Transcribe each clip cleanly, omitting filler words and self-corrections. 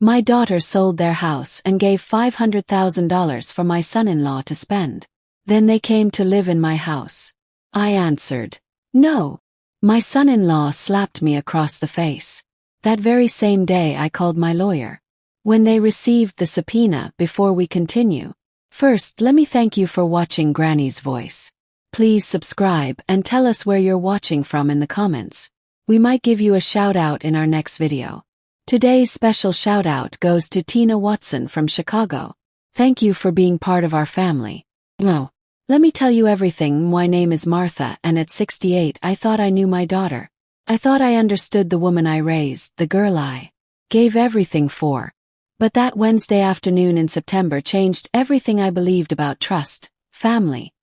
My daughter sold their house and gave $500,000 for my son-in-law to spend. Then they came to live in my house. I answered, "No." My son-in-law slapped me across the face. That very same day I called my lawyer. When they received the subpoena, before we continue, first let me thank you for watching Granny's Voice. Please subscribe and tell us where you're watching from in the comments. We might give you a shout out in our next video. Today's special shout out goes to Tina Watson from Chicago. Thank you for being part of our family. No. Let me tell you everything. My name is Martha, and at 68 I thought I knew my daughter. I thought I understood the woman I raised, the girl I gave everything for. But that Wednesday afternoon in September changed everything I believed about trust, family,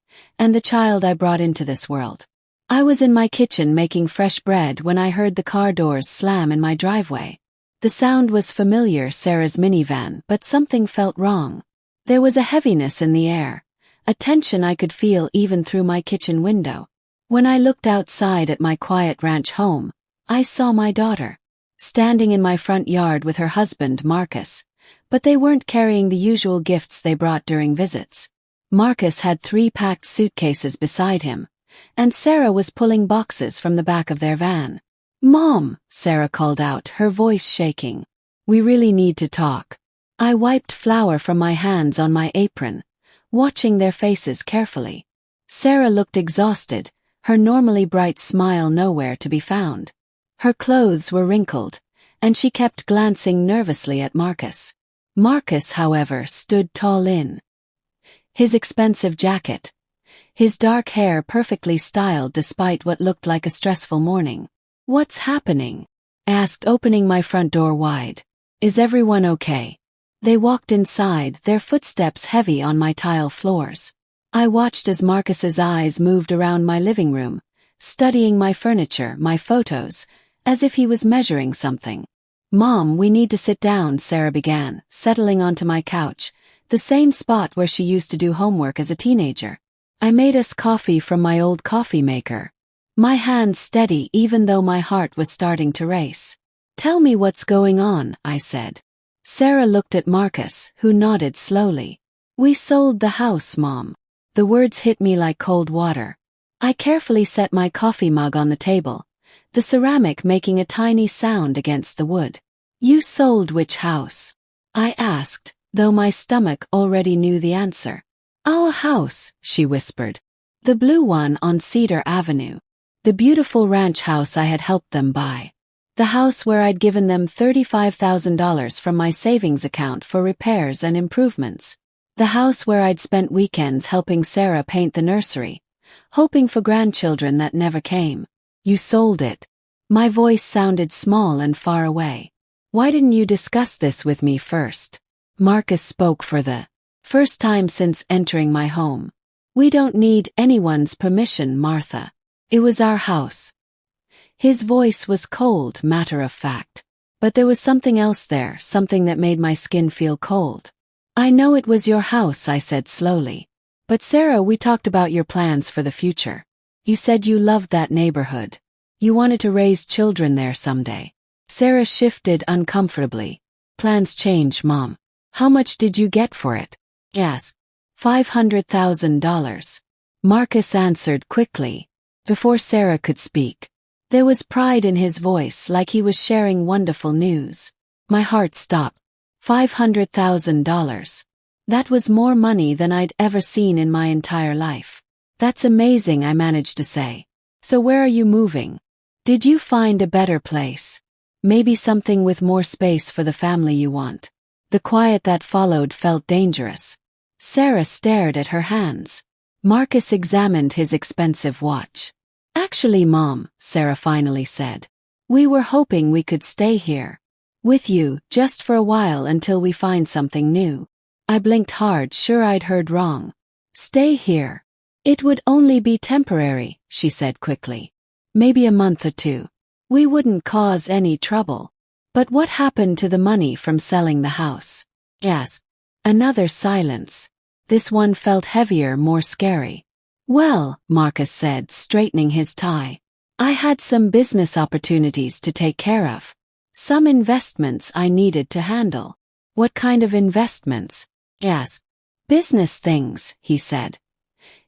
and the child I brought into this world. I was in my kitchen making fresh bread when I heard the car doors slam in my driveway. The sound was familiar, Sarah's minivan, but something felt wrong. There was a heaviness in the air, a tension I could feel even through my kitchen window. When I looked outside at my quiet ranch home, I saw my daughter, standing in my front yard with her husband, Marcus, but they weren't carrying the usual gifts they brought during visits. Marcus had 3 packed suitcases beside him, and Sarah was pulling boxes from the back of their van. "Mom," Sarah called out, her voice shaking. "We really need to talk." I wiped flour from my hands on my apron, watching their faces carefully. Sarah looked exhausted, her normally bright smile nowhere to be found. Her clothes were wrinkled, and she kept glancing nervously at Marcus. Marcus, however, stood tall in his expensive jacket, his dark hair perfectly styled despite what looked like a stressful morning. "What's happening?" I asked, opening my front door wide. "Is everyone okay?" They walked inside, their footsteps heavy on my tile floors. I watched as Marcus's eyes moved around my living room, studying my furniture, my photos, as if he was measuring something. "Mom, we need to sit down," Sarah began, settling onto my couch, the same spot where she used to do homework as a teenager. I made us coffee from my old coffee maker, my hands steady even though my heart was starting to race. "Tell me what's going on," I said. Sarah looked at Marcus, who nodded slowly. "We sold the house, Mom." The words hit me like cold water. I carefully set my coffee mug on the table, the ceramic making a tiny sound against the wood. "You sold which house?" I asked, though my stomach already knew the answer. "Our house," she whispered. "The blue one on Cedar Avenue. The beautiful ranch house I had helped them buy. The house where I'd given them $35,000 from my savings account for repairs and improvements. The house where I'd spent weekends helping Sarah paint the nursery, hoping for grandchildren that never came. You sold it." My voice sounded small and far away. "Why didn't you discuss this with me first?" Marcus spoke for the first time since entering my home. "We don't need anyone's permission, Martha. It was our house." His voice was cold, matter-of-fact. But there was something else there, something that made my skin feel cold. "I know it was your house," I said slowly. "But Sarah, we talked about your plans for the future. You said you loved that neighborhood. You wanted to raise children there someday." Sarah shifted uncomfortably. "Plans change, Mom. How much did you get for it?" "Yes. $500,000. Marcus answered quickly, before Sarah could speak. There was pride in his voice, like he was sharing wonderful news. My heart stopped. $500,000. That was more money than I'd ever seen in my entire life. "That's amazing," I managed to say. "So where are you moving? Did you find a better place? Maybe something with more space for the family you want?" The quiet that followed felt dangerous. Sarah stared at her hands. Marcus examined his expensive watch. "Actually, Mom," Sarah finally said, "we were hoping we could stay here with you, just for a while until we find something new." I blinked hard, sure I'd heard wrong. "Stay here? It would only be temporary," she said quickly. "Maybe a month or 2. We wouldn't cause any trouble." "But what happened to the money from selling the house?" "Yes." Another silence. This one felt heavier, more scary. "Well," Marcus said, straightening his tie, "I had some business opportunities to take care of. Some investments I needed to handle. What kind of investments? I asked. Business things, he said,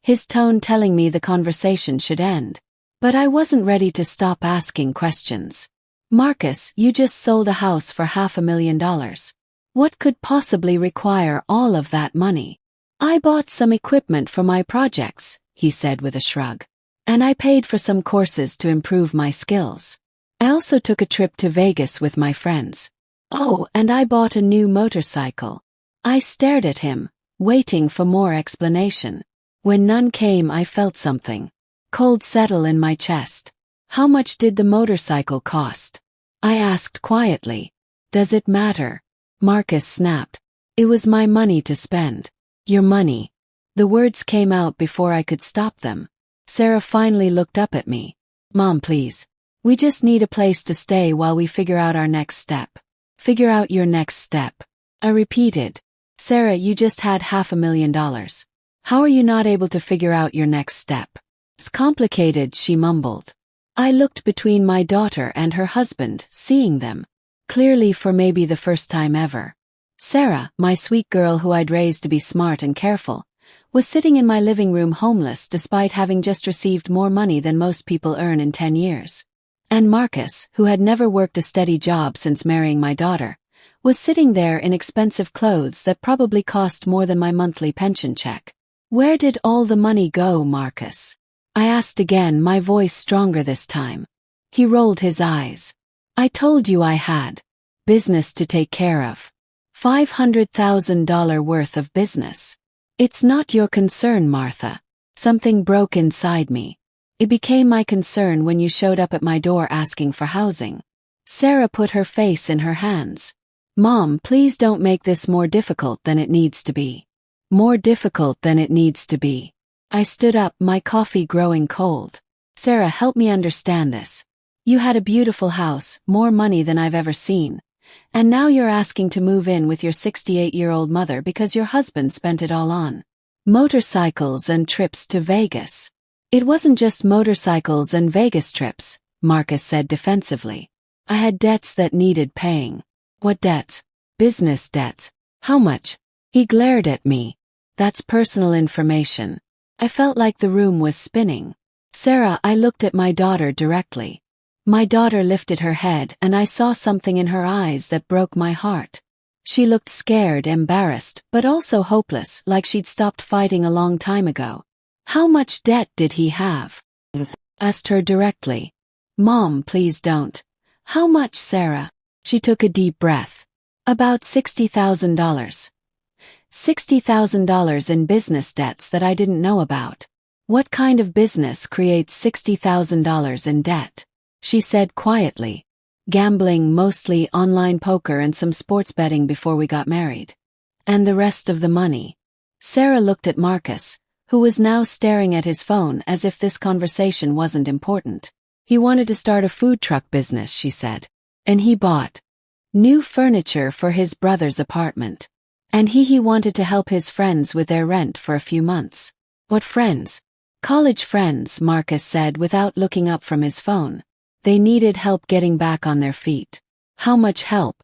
his tone telling me the conversation should end. But I wasn't ready to stop asking questions. Marcus, you just sold a house for $500,000. What could possibly require all of that money? I bought some equipment for my projects, he said with a shrug. And I paid for some courses to improve my skills. I also took a trip to Vegas with my friends. Oh, and I bought a new motorcycle. I stared at him, waiting for more explanation. When none came, I felt something cold settle in my chest. How much did the motorcycle cost? I asked quietly. Does it matter? Marcus snapped. It was my money to spend. Your money. The words came out before I could stop them. Sarah finally looked up at me. Mom, please. We just need a place to stay while we figure out our next step. Figure out your next step. I repeated. Sarah, you just had $500,000. How are you not able to figure out your next step? It's complicated, she mumbled. I looked between my daughter and her husband, seeing them clearly for maybe the first time ever. Sarah, my sweet girl who I'd raised to be smart and careful, was sitting in my living room homeless despite having just received more money than most people earn in 10 years. And Marcus, who had never worked a steady job since marrying my daughter, was sitting there in expensive clothes that probably cost more than my monthly pension check. Where did all the money go, Marcus? I asked again, my voice stronger this time. He rolled his eyes. I told you I had business to take care of. $500,000 worth of business. It's not your concern, Martha. Something broke inside me. It became my concern when you showed up at my door asking for housing. Sarah put her face in her hands. Mom, please don't make this more difficult than it needs to be. More difficult than it needs to be. I stood up, my coffee growing cold. Sarah, help me understand this. You had a beautiful house, more money than I've ever seen. And now you're asking to move in with your 68-year-old mother because your husband spent it all on motorcycles and trips to Vegas. It wasn't just motorcycles and Vegas trips, Marcus said defensively. I had debts that needed paying. What debts? Business debts. How much? He glared at me. That's personal information. I felt like the room was spinning. Sarah, I looked at my daughter directly. My daughter lifted her head and I saw something in her eyes that broke my heart. She looked scared, embarrassed, but also hopeless, like she'd stopped fighting a long time ago. How much debt did he have? Asked her directly. Mom, please don't. How much, Sarah? She took a deep breath. About $60,000. $60,000 in business debts that I didn't know about. What kind of business creates $60,000 in debt? She said quietly. Gambling, mostly online poker and some sports betting before we got married. And the rest of the money. Sarah looked at Marcus, who was now staring at his phone as if this conversation wasn't important. He wanted to start a food truck business, she said. And he bought new furniture for his brother's apartment. And he wanted to help his friends with their rent for a few months. What friends? College friends, Marcus said without looking up from his phone. They needed help getting back on their feet. How much help?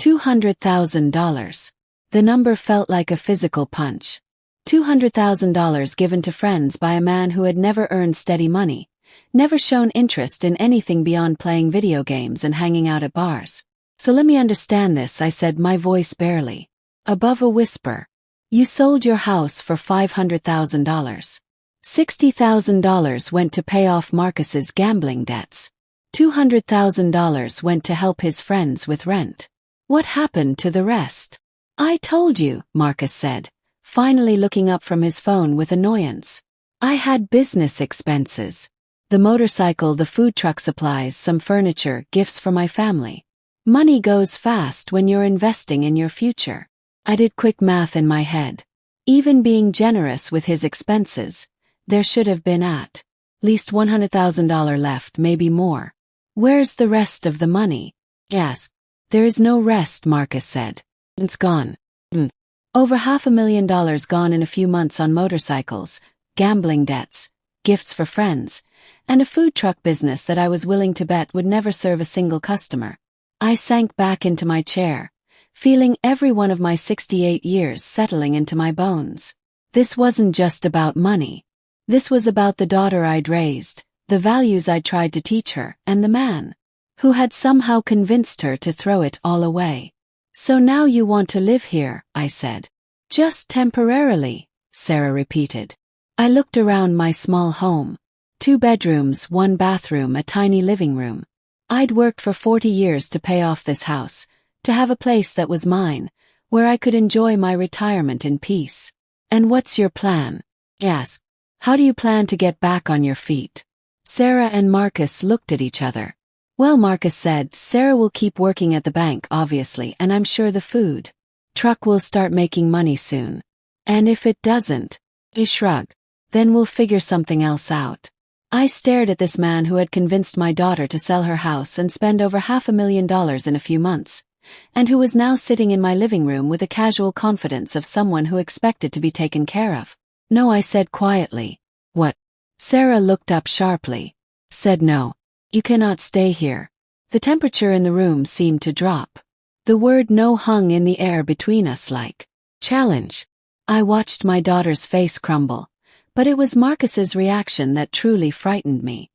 $200,000. The number felt like a physical punch. $200,000 given to friends by a man who had never earned steady money, never shown interest in anything beyond playing video games and hanging out at bars. So let me understand this, I said, my voice barely above a whisper. You sold your house for $500,000. $60,000 went to pay off Marcus's gambling debts. $200,000 went to help his friends with rent. What happened to the rest? I told you, Marcus said, finally looking up from his phone with annoyance. I had business expenses. The motorcycle, the food truck supplies, some furniture, gifts for my family. Money goes fast when you're investing in your future. I did quick math in my head. Even being generous with his expenses, there should have been at least $100,000 left, maybe more. Where's the rest of the money? Yes. There is no rest, Marcus said. It's gone. Over $500,000 gone in a few months on motorcycles, gambling debts, gifts for friends, and a food truck business that I was willing to bet would never serve a single customer. I sank back into my chair, feeling every one of my 68 years settling into my bones. This wasn't just about money. This was about the daughter I'd raised, the values I'd tried to teach her, and the man who had somehow convinced her to throw it all away. So now you want to live here, I said. Just temporarily, Sarah repeated. I looked around my small home. 2 bedrooms, 1 bathroom, a tiny living room. I'd worked for 40 years to pay off this house, to have a place that was mine, where I could enjoy my retirement in peace. And what's your plan? Yes. How do you plan to get back on your feet? Sarah and Marcus looked at each other. Well, Marcus said, Sarah will keep working at the bank, obviously, and I'm sure the food truck will start making money soon. And if it doesn't, he shrugged, then we'll figure something else out. I stared at this man who had convinced my daughter to sell her house and spend over $500,000 in a few months, and who was now sitting in my living room with the casual confidence of someone who expected to be taken care of. No, I said quietly. What? Sarah looked up sharply. Said no. You cannot stay here. The temperature in the room seemed to drop. The word no hung in the air between us like challenge. I watched my daughter's face crumble, but it was Marcus's reaction that truly frightened me.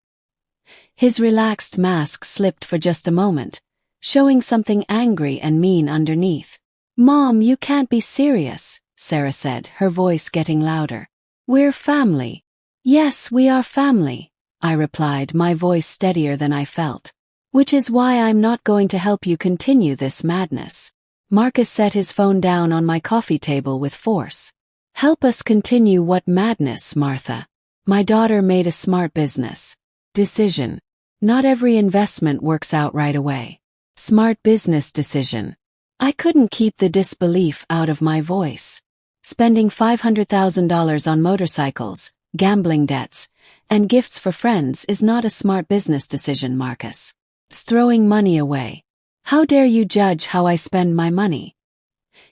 His relaxed mask slipped for just a moment, showing something angry and mean underneath. Mom, you can't be serious, Sarah said, her voice getting louder. We're family. Yes, we are family, I replied, my voice steadier than I felt. Which is why I'm not going to help you continue this madness. Marcus set his phone down on my coffee table with force. Help us continue what madness, Martha? My daughter made a smart business decision. Not every investment works out right away. Smart business decision. I couldn't keep the disbelief out of my voice. Spending $500,000 on motorcycles, gambling debts, and gifts for friends is not a smart business decision, Marcus. It's throwing money away. How dare you judge how I spend my money?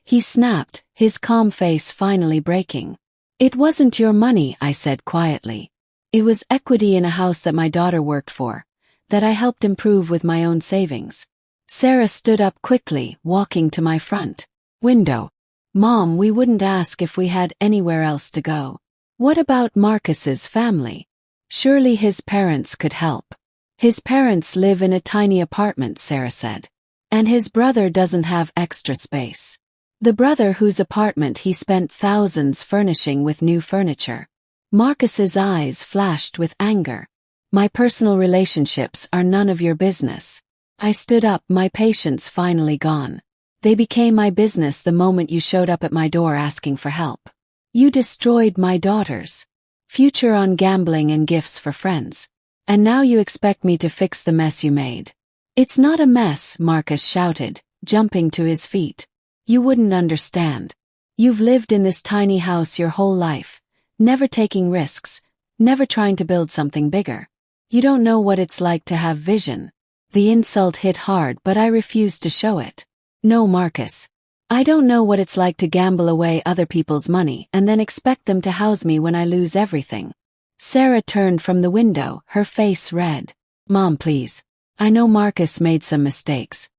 He snapped, his calm face finally breaking. It wasn't your money, I said quietly. It was equity in a house that my daughter worked for, that I helped improve with my own savings. Sarah stood up quickly, walking to my front window. Mom, we wouldn't ask if we had anywhere else to go. What about Marcus's family? Surely his parents could help. His parents live in a tiny apartment, Sarah said. And his brother doesn't have extra space. The brother whose apartment he spent thousands furnishing with new furniture. Marcus's eyes flashed with anger. My personal relationships are none of your business. I stood up, my patience finally gone. They became my business the moment you showed up at my door asking for help. You destroyed my daughter's future on gambling and gifts for friends. And now you expect me to fix the mess you made. It's not a mess, Marcus shouted, jumping to his feet. You wouldn't understand. You've lived in this tiny house your whole life, never taking risks, never trying to build something bigger. You don't know what it's like to have vision. The insult hit hard, but I refused to show it. No, Marcus. I don't know what it's like to gamble away other people's money and then expect them to house me when I lose everything. Sarah turned from the window, her face red. Mom, please. I know Marcus made some mistakes.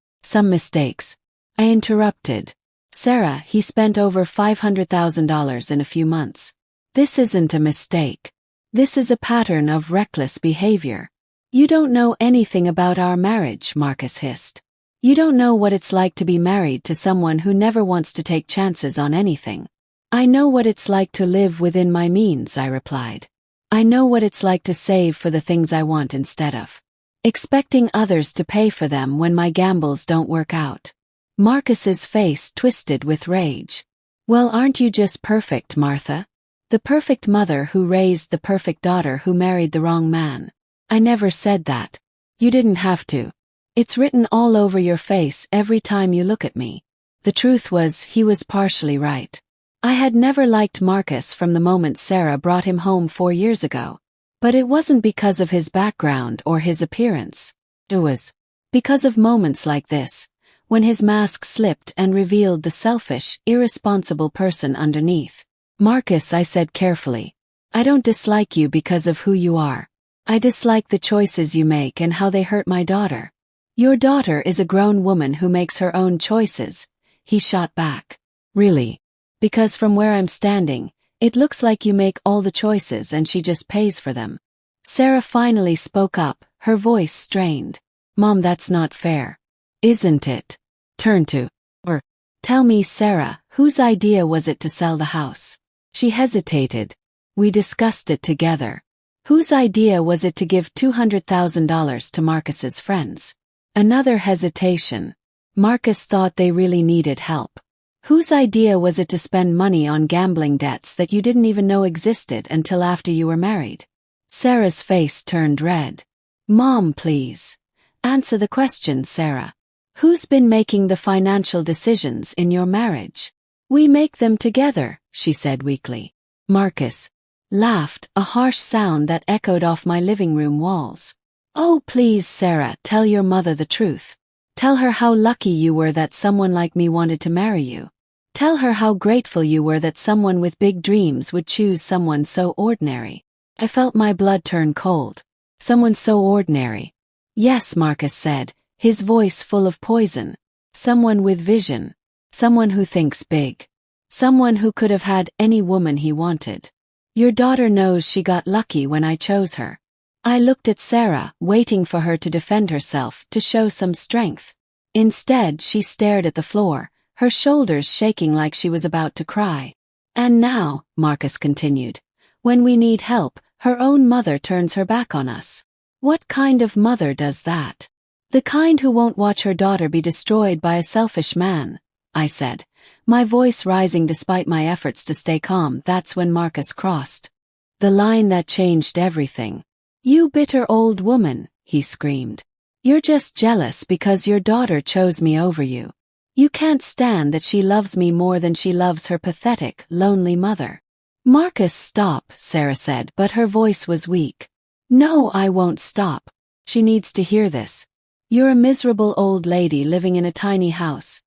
I interrupted. Sarah, he spent over $500,000 in a few months. This isn't a mistake. This is a pattern of reckless behavior. You don't know anything about our marriage, Marcus hissed. You don't know what it's like to be married to someone who never wants to take chances on anything. I know what it's like to live within my means, I replied. I know what it's like to save for the things I want instead of expecting others to pay for them when my gambles don't work out. Marcus's face twisted with rage. Well, aren't you just perfect, Martha? The perfect mother who raised the perfect daughter who married the wrong man. I never said that. You didn't have to. It's written all over your face every time you look at me. The truth was, he was partially right. I had never liked Marcus from the moment Sarah brought him home 4 years ago. But it wasn't because of his background or his appearance. It was because of moments like this, when his mask slipped and revealed the selfish, irresponsible person underneath. Marcus, I said carefully, I don't dislike you because of who you are. I dislike the choices you make and how they hurt my daughter. Your daughter is a grown woman who makes her own choices, he shot back. Really? Because from where I'm standing, it looks like you make all the choices and she just pays for them. Sarah finally spoke up, her voice strained. Mom, that's not fair. Isn't it? Turn to her. Tell me, Sarah, whose idea was it to sell the house? She hesitated. We discussed it together. Whose idea was it to give $200,000 to Marcus's friends? Another hesitation. Marcus thought they really needed help. Whose idea was it to spend money on gambling debts that you didn't even know existed until after you were married? Sarah's face turned red. Mom, please. Answer the question, Sarah. Who's been making the financial decisions in your marriage? We make them together, she said weakly. Marcus laughed, a harsh sound that echoed off my living room walls. Oh, please, Sarah, tell your mother the truth. Tell her how lucky you were that someone like me wanted to marry you. Tell her how grateful you were that someone with big dreams would choose someone so ordinary. I felt my blood turn cold. Someone so ordinary. Yes, Marcus said, his voice full of poison. Someone with vision. Someone who thinks big. Someone who could have had any woman he wanted. Your daughter knows she got lucky when I chose her. I looked at Sarah, waiting for her to defend herself, to show some strength. Instead, she stared at the floor, her shoulders shaking like she was about to cry. And now, Marcus continued, when we need help, her own mother turns her back on us. What kind of mother does that? The kind who won't watch her daughter be destroyed by a selfish man, I said, my voice rising despite my efforts to stay calm. That's when Marcus crossed the line that changed everything. You bitter old woman, he screamed. You're just jealous because your daughter chose me over you. You can't stand that she loves me more than she loves her pathetic, lonely mother. Marcus, stop, Sarah said, but her voice was weak. No, I won't stop. She needs to hear this. You're a miserable old lady living in a tiny house,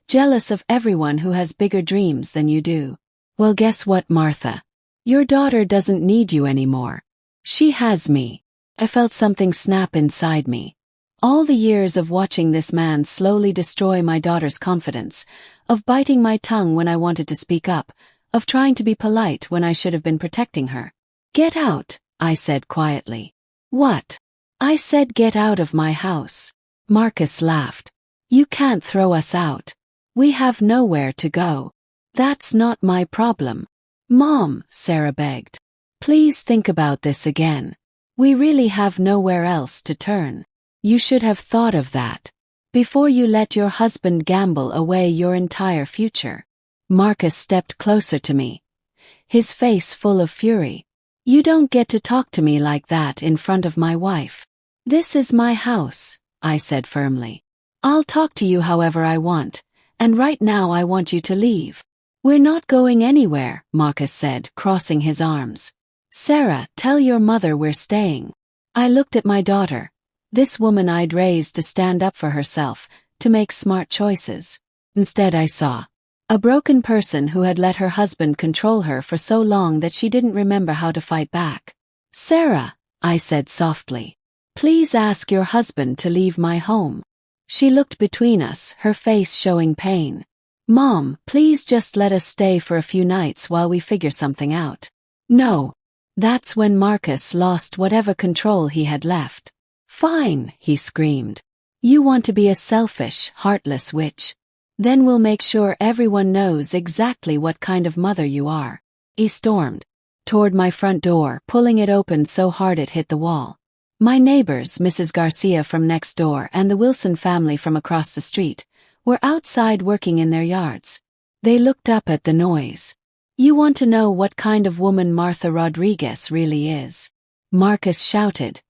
jealous of everyone who has bigger dreams than you do. Well, guess what, Martha? Your daughter doesn't need you anymore. She has me. I felt something snap inside me. All the years of watching this man slowly destroy my daughter's confidence, of biting my tongue when I wanted to speak up, of trying to be polite when I should have been protecting her. Get out, I said quietly. What? I said get out of my house. Marcus laughed. You can't throw us out. We have nowhere to go. That's not my problem. Mom, Sarah begged. Please think about this again. We really have nowhere else to turn. You should have thought of that before you let your husband gamble away your entire future. Marcus stepped closer to me, his face full of fury. You don't get to talk to me like that in front of my wife. This is my house, I said firmly. I'll talk to you however I want, and right now I want you to leave. We're not going anywhere, Marcus said, crossing his arms. Sarah, tell your mother we're staying. I looked at my daughter, this woman I'd raised to stand up for herself, to make smart choices. Instead I saw a broken person who had let her husband control her for so long that she didn't remember how to fight back. Sarah, I said softly, please ask your husband to leave my home. She looked between us, her face showing pain. Mom, please just let us stay for a few nights while we figure something out. No. That's when Marcus lost whatever control he had left. Fine, he screamed. You want to be a selfish, heartless witch. Then we'll make sure everyone knows exactly what kind of mother you are. He stormed toward my front door, pulling it open so hard it hit the wall. My neighbors, Mrs. Garcia from next door and the Wilson family from across the street, were outside working in their yards. They looked up at the noise. You want to know what kind of woman Martha Rodriguez really is? Marcus shouted,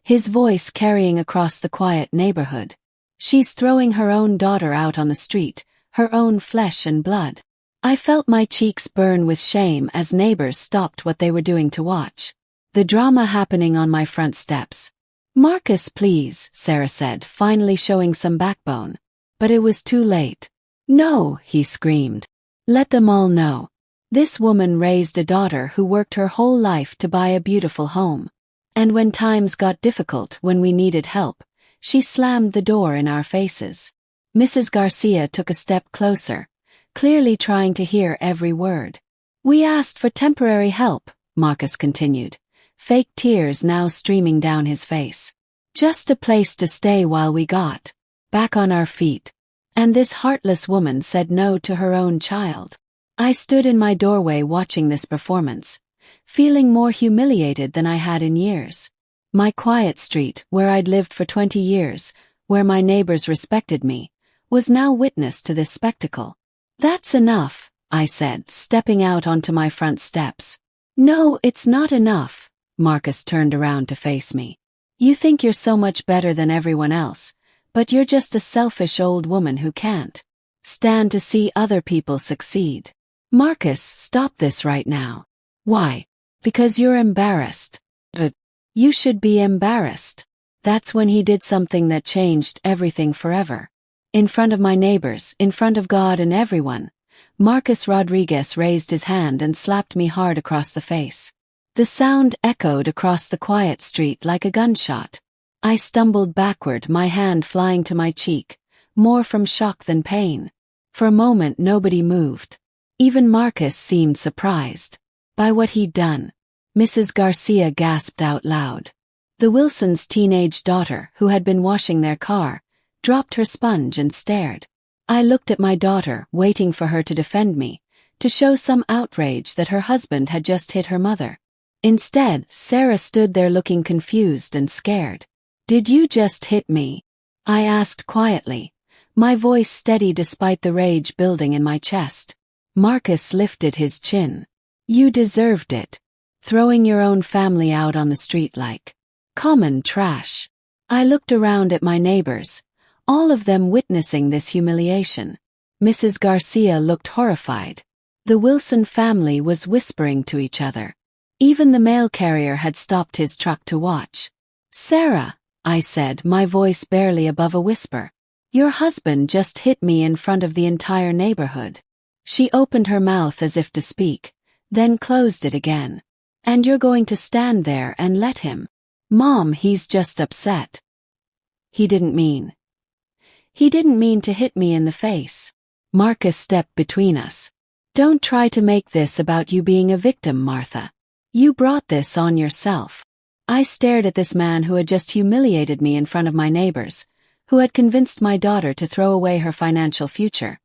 his voice carrying across the quiet neighborhood. She's throwing her own daughter out on the street, her own flesh and blood. I felt my cheeks burn with shame as neighbors stopped what they were doing to watch the drama happening on my front steps. Marcus, please, Sarah said, finally showing some backbone. But it was too late. No, he screamed. Let them all know. This woman raised a daughter who worked her whole life to buy a beautiful home. And when times got difficult, when we needed help, She slammed the door in our faces. Mrs. Garcia took a step closer, clearly trying to hear every word. We asked for temporary help, Marcus continued, fake tears now streaming down his face. Just a place to stay while we got back on our feet. And this heartless woman said no to her own child. I stood in my doorway watching this performance, feeling more humiliated than I had in years. My quiet street, where I'd lived for 20 years, where my neighbors respected me, was now witness to this spectacle. That's enough, I said, stepping out onto my front steps. No, it's not enough. Marcus turned around to face me. You think you're so much better than everyone else, but you're just a selfish old woman who can't stand to see other people succeed. Marcus, stop this right now. Why? Because you're embarrassed. But you should be embarrassed. That's when he did something that changed everything forever. In front of my neighbors, in front of God and everyone, Marcus Rodriguez raised his hand and slapped me hard across the face. The sound echoed across the quiet street like a gunshot. I stumbled backward, my hand flying to my cheek, more from shock than pain. For a moment nobody moved. Even Marcus seemed surprised by what he'd done. Mrs. Garcia gasped out loud. The Wilsons' teenage daughter, who had been washing their car, dropped her sponge and stared. I looked at my daughter, waiting for her to defend me, to show some outrage that her husband had just hit her mother. Instead, Sarah stood there looking confused and scared. Did you just hit me? I asked quietly, my voice steady despite the rage building in my chest. Marcus lifted his chin. You deserved it. Throwing your own family out on the street like common trash. I looked around at my neighbors, all of them witnessing this humiliation. Mrs. Garcia looked horrified. The Wilson family was whispering to each other. Even the mail carrier had stopped his truck to watch. Sarah, I said, my voice barely above a whisper. Your husband just hit me in front of the entire neighborhood. She opened her mouth as if to speak, then closed it again. And you're going to stand there and let him? Mom, he's just upset. He didn't mean to hit me in the face. Marcus stepped between us. Don't try to make this about you being a victim, Martha. You brought this on yourself. I stared at this man who had just humiliated me in front of my neighbors, who had convinced my daughter to throw away her financial future,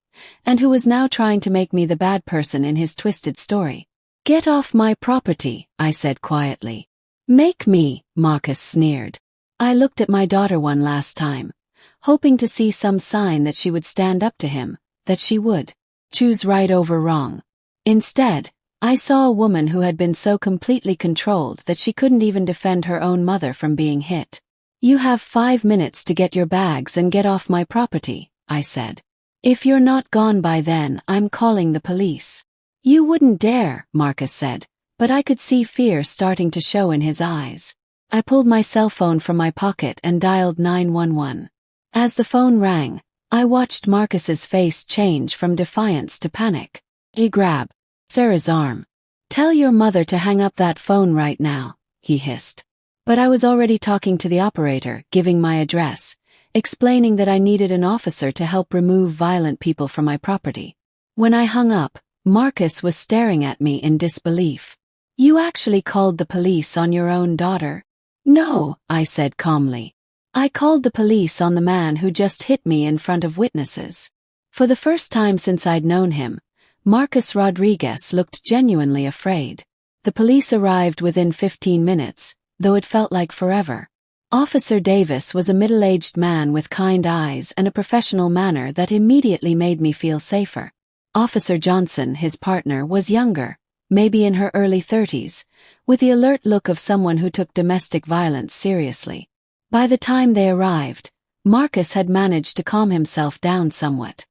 and who was now trying to make me the bad person in his twisted story. Get off my property, I said quietly. Make me, Marcus sneered. I looked at my daughter one last time, hoping to see some sign that she would stand up to him, that she would choose right over wrong. Instead, I saw a woman who had been so completely controlled that she couldn't even defend her own mother from being hit. You have 5 minutes to get your bags and get off my property, I said. If you're not gone by then, I'm calling the police. You wouldn't dare, Marcus said, but I could see fear starting to show in his eyes. I pulled my cell phone from my pocket and dialed 911. As the phone rang, I watched Marcus's face change from defiance to panic. He grabbed Sarah's arm. Tell your mother to hang up that phone right now, he hissed. But I was already talking to the operator, giving my address, explaining that I needed an officer to help remove violent people from my property. When I hung up, Marcus was staring at me in disbelief. You actually called the police on your own daughter? No, I said calmly. I called the police on the man who just hit me in front of witnesses. For the first time since I'd known him, Marcus Rodriguez looked genuinely afraid. The police arrived within 15 minutes, though it felt like forever. Officer Davis was a middle-aged man with kind eyes and a professional manner that immediately made me feel safer. Officer Johnson, his partner, was younger, maybe in her early 30s, with the alert look of someone who took domestic violence seriously. By the time they arrived, Marcus had managed to calm himself down somewhat.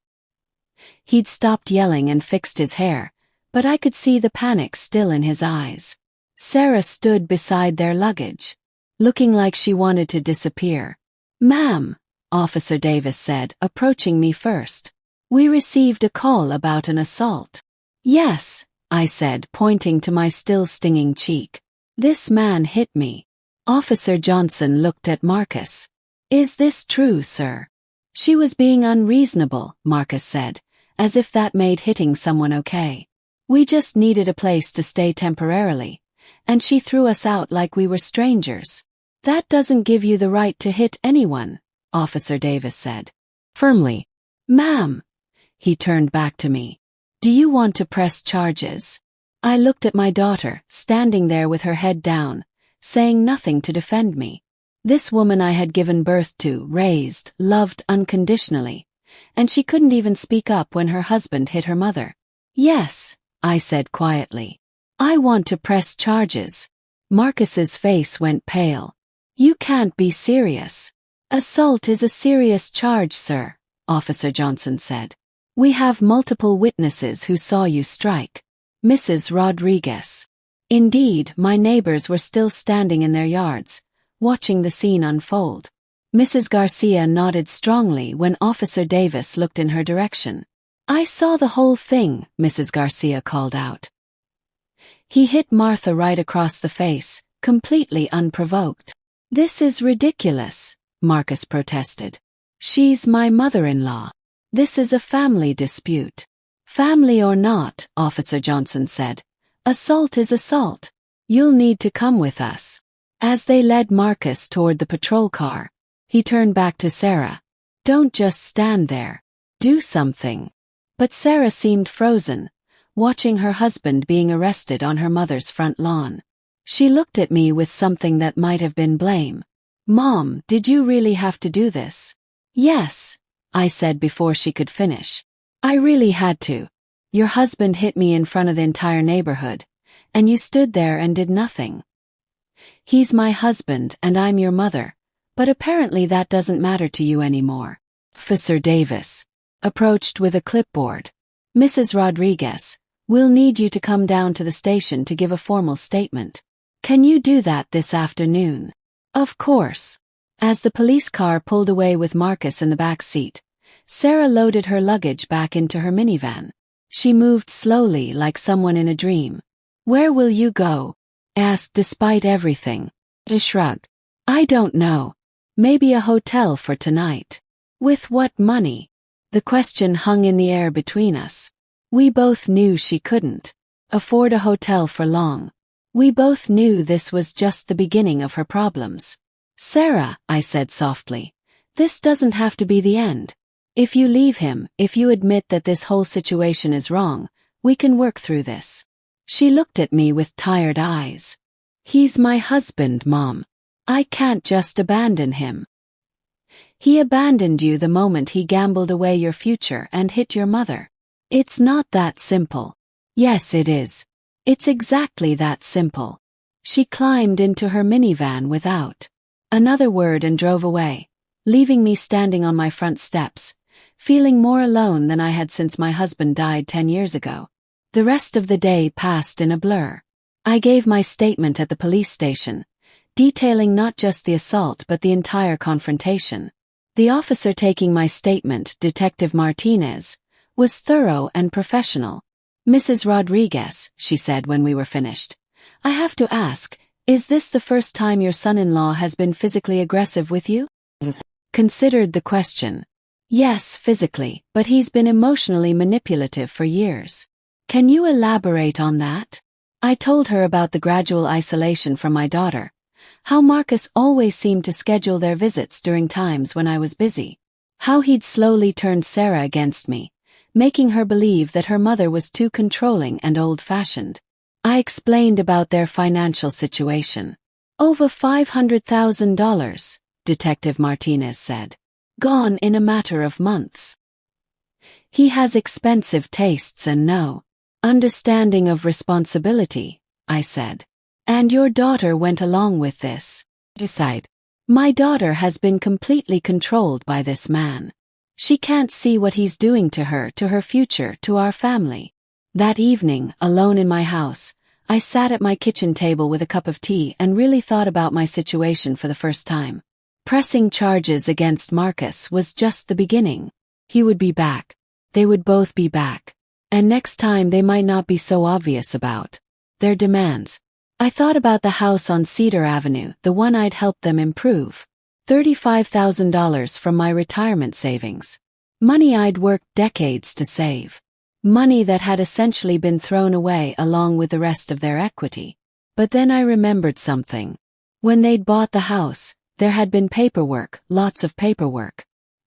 He'd stopped yelling and fixed his hair, but I could see the panic still in his eyes. Sarah stood beside their luggage, looking like she wanted to disappear. Ma'am, Officer Davis said, approaching me first. We received a call about an assault. Yes, I said, pointing to my still stinging cheek. This man hit me. Officer Johnson looked at Marcus. Is this true, sir? She was being unreasonable, Marcus said, as if that made hitting someone okay. We just needed a place to stay temporarily, and she threw us out like we were strangers. That doesn't give you the right to hit anyone, Officer Davis said. Firmly. Ma'am. He turned back to me. Do you want to press charges? I looked at my daughter, standing there with her head down, saying nothing to defend me. This woman I had given birth to, raised, loved unconditionally, and she couldn't even speak up when her husband hit her mother. Yes, I said quietly. I want to press charges. Marcus's face went pale. You can't be serious. Assault is a serious charge, sir, Officer Johnson said. We have multiple witnesses who saw you strike. Mrs. Rodriguez. Indeed, my neighbors were still standing in their yards, watching the scene unfold. Mrs. Garcia nodded strongly when Officer Davis looked in her direction. I saw the whole thing, Mrs. Garcia called out. He hit Martha right across the face, completely unprovoked. This is ridiculous, Marcus protested. She's my mother-in-law. This is a family dispute. Family or not, Officer Johnson said. Assault is assault. You'll need to come with us. As they led Marcus toward the patrol car, he turned back to Sarah. Don't just stand there. Do something. But Sarah seemed frozen, watching her husband being arrested on her mother's front lawn. She looked at me with something that might have been blame. Mom, did you really have to do this? Yes, I said before she could finish. I really had to. Your husband hit me in front of the entire neighborhood, and you stood there and did nothing. He's my husband and I'm your mother, but apparently that doesn't matter to you anymore. Officer Davis approached with a clipboard. Mrs. Rodriguez, we'll need you to come down to the station to give a formal statement. Can you do that this afternoon? Of course. As the police car pulled away with Marcus in the back seat, Sarah loaded her luggage back into her minivan. She moved slowly like someone in a dream. Where will you go? Asked despite everything. He shrugged. I don't know. Maybe a hotel for tonight. With what money? The question hung in the air between us. We both knew she couldn't afford a hotel for long. We both knew this was just the beginning of her problems. Sarah, I said softly, this doesn't have to be the end. If you leave him, if you admit that this whole situation is wrong, we can work through this. She looked at me with tired eyes. He's my husband, Mom. I can't just abandon him. He abandoned you the moment he gambled away your future and hit your mother. It's not that simple. Yes, it is. It's exactly that simple. She climbed into her minivan without another word and drove away, leaving me standing on my front steps, feeling more alone than I had since my husband died 10 years ago. The rest of the day passed in a blur. I gave my statement at the police station, detailing not just the assault but the entire confrontation. The officer taking my statement, Detective Martinez, was thorough and professional. Mrs. Rodriguez, she said when we were finished, I have to ask, is this the first time your son-in-law has been physically aggressive with you? Considered the question. Yes, physically, but he's been emotionally manipulative for years. Can you elaborate on that? I told her about the gradual isolation from my daughter, how Marcus always seemed to schedule their visits during times when I was busy, how he'd slowly turned Sarah against me, making her believe that her mother was too controlling and old-fashioned. I explained about their financial situation. Over $500,000, Detective Martinez said. Gone in a matter of months. He has expensive tastes and no understanding of responsibility, I said. And your daughter went along with this. Decide. My daughter has been completely controlled by this man. She can't see what he's doing to her future, to our family. That evening, alone in my house, I sat at my kitchen table with a cup of tea and really thought about my situation for the first time. Pressing charges against Marcus was just the beginning. He would be back. They would both be back. And next time they might not be so obvious about their demands. I thought about the house on Cedar Avenue, the one I'd helped them improve. $35,000 from my retirement savings. Money I'd worked decades to save. Money that had essentially been thrown away along with the rest of their equity. But then I remembered something. When they'd bought the house, there had been paperwork, lots of paperwork.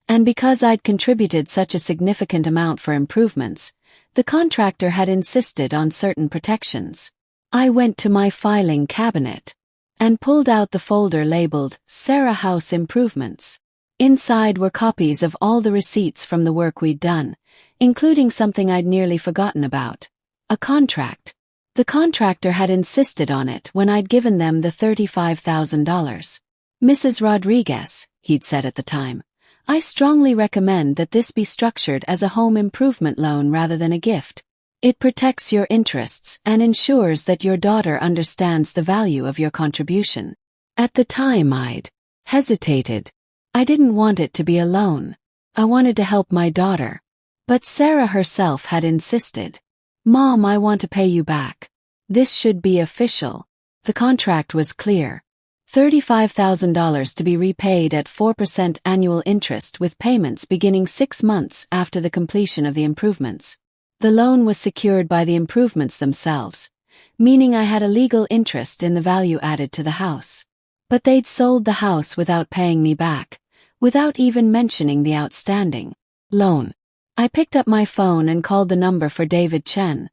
And because I'd contributed such a significant amount for improvements, the contractor had insisted on certain protections. I went to my filing cabinet and pulled out the folder labeled Sarah House Improvements. Inside were copies of all the receipts from the work we'd done, including something I'd nearly forgotten about. A contract. The contractor had insisted on it when I'd given them the $35,000. Mrs. Rodriguez, he'd said at the time, I strongly recommend that this be structured as a home improvement loan rather than a gift. It protects your interests and ensures that your daughter understands the value of your contribution. At the time I'd hesitated. I didn't want it to be a loan. I wanted to help my daughter. But Sarah herself had insisted. Mom, I want to pay you back. This should be official. The contract was clear. $35,000 to be repaid at 4% annual interest with payments beginning 6 months after the completion of the improvements. The loan was secured by the improvements themselves, meaning I had a legal interest in the value added to the house. But they'd sold the house without paying me back, without even mentioning the outstanding loan. I picked up my phone and called the number for David Chen,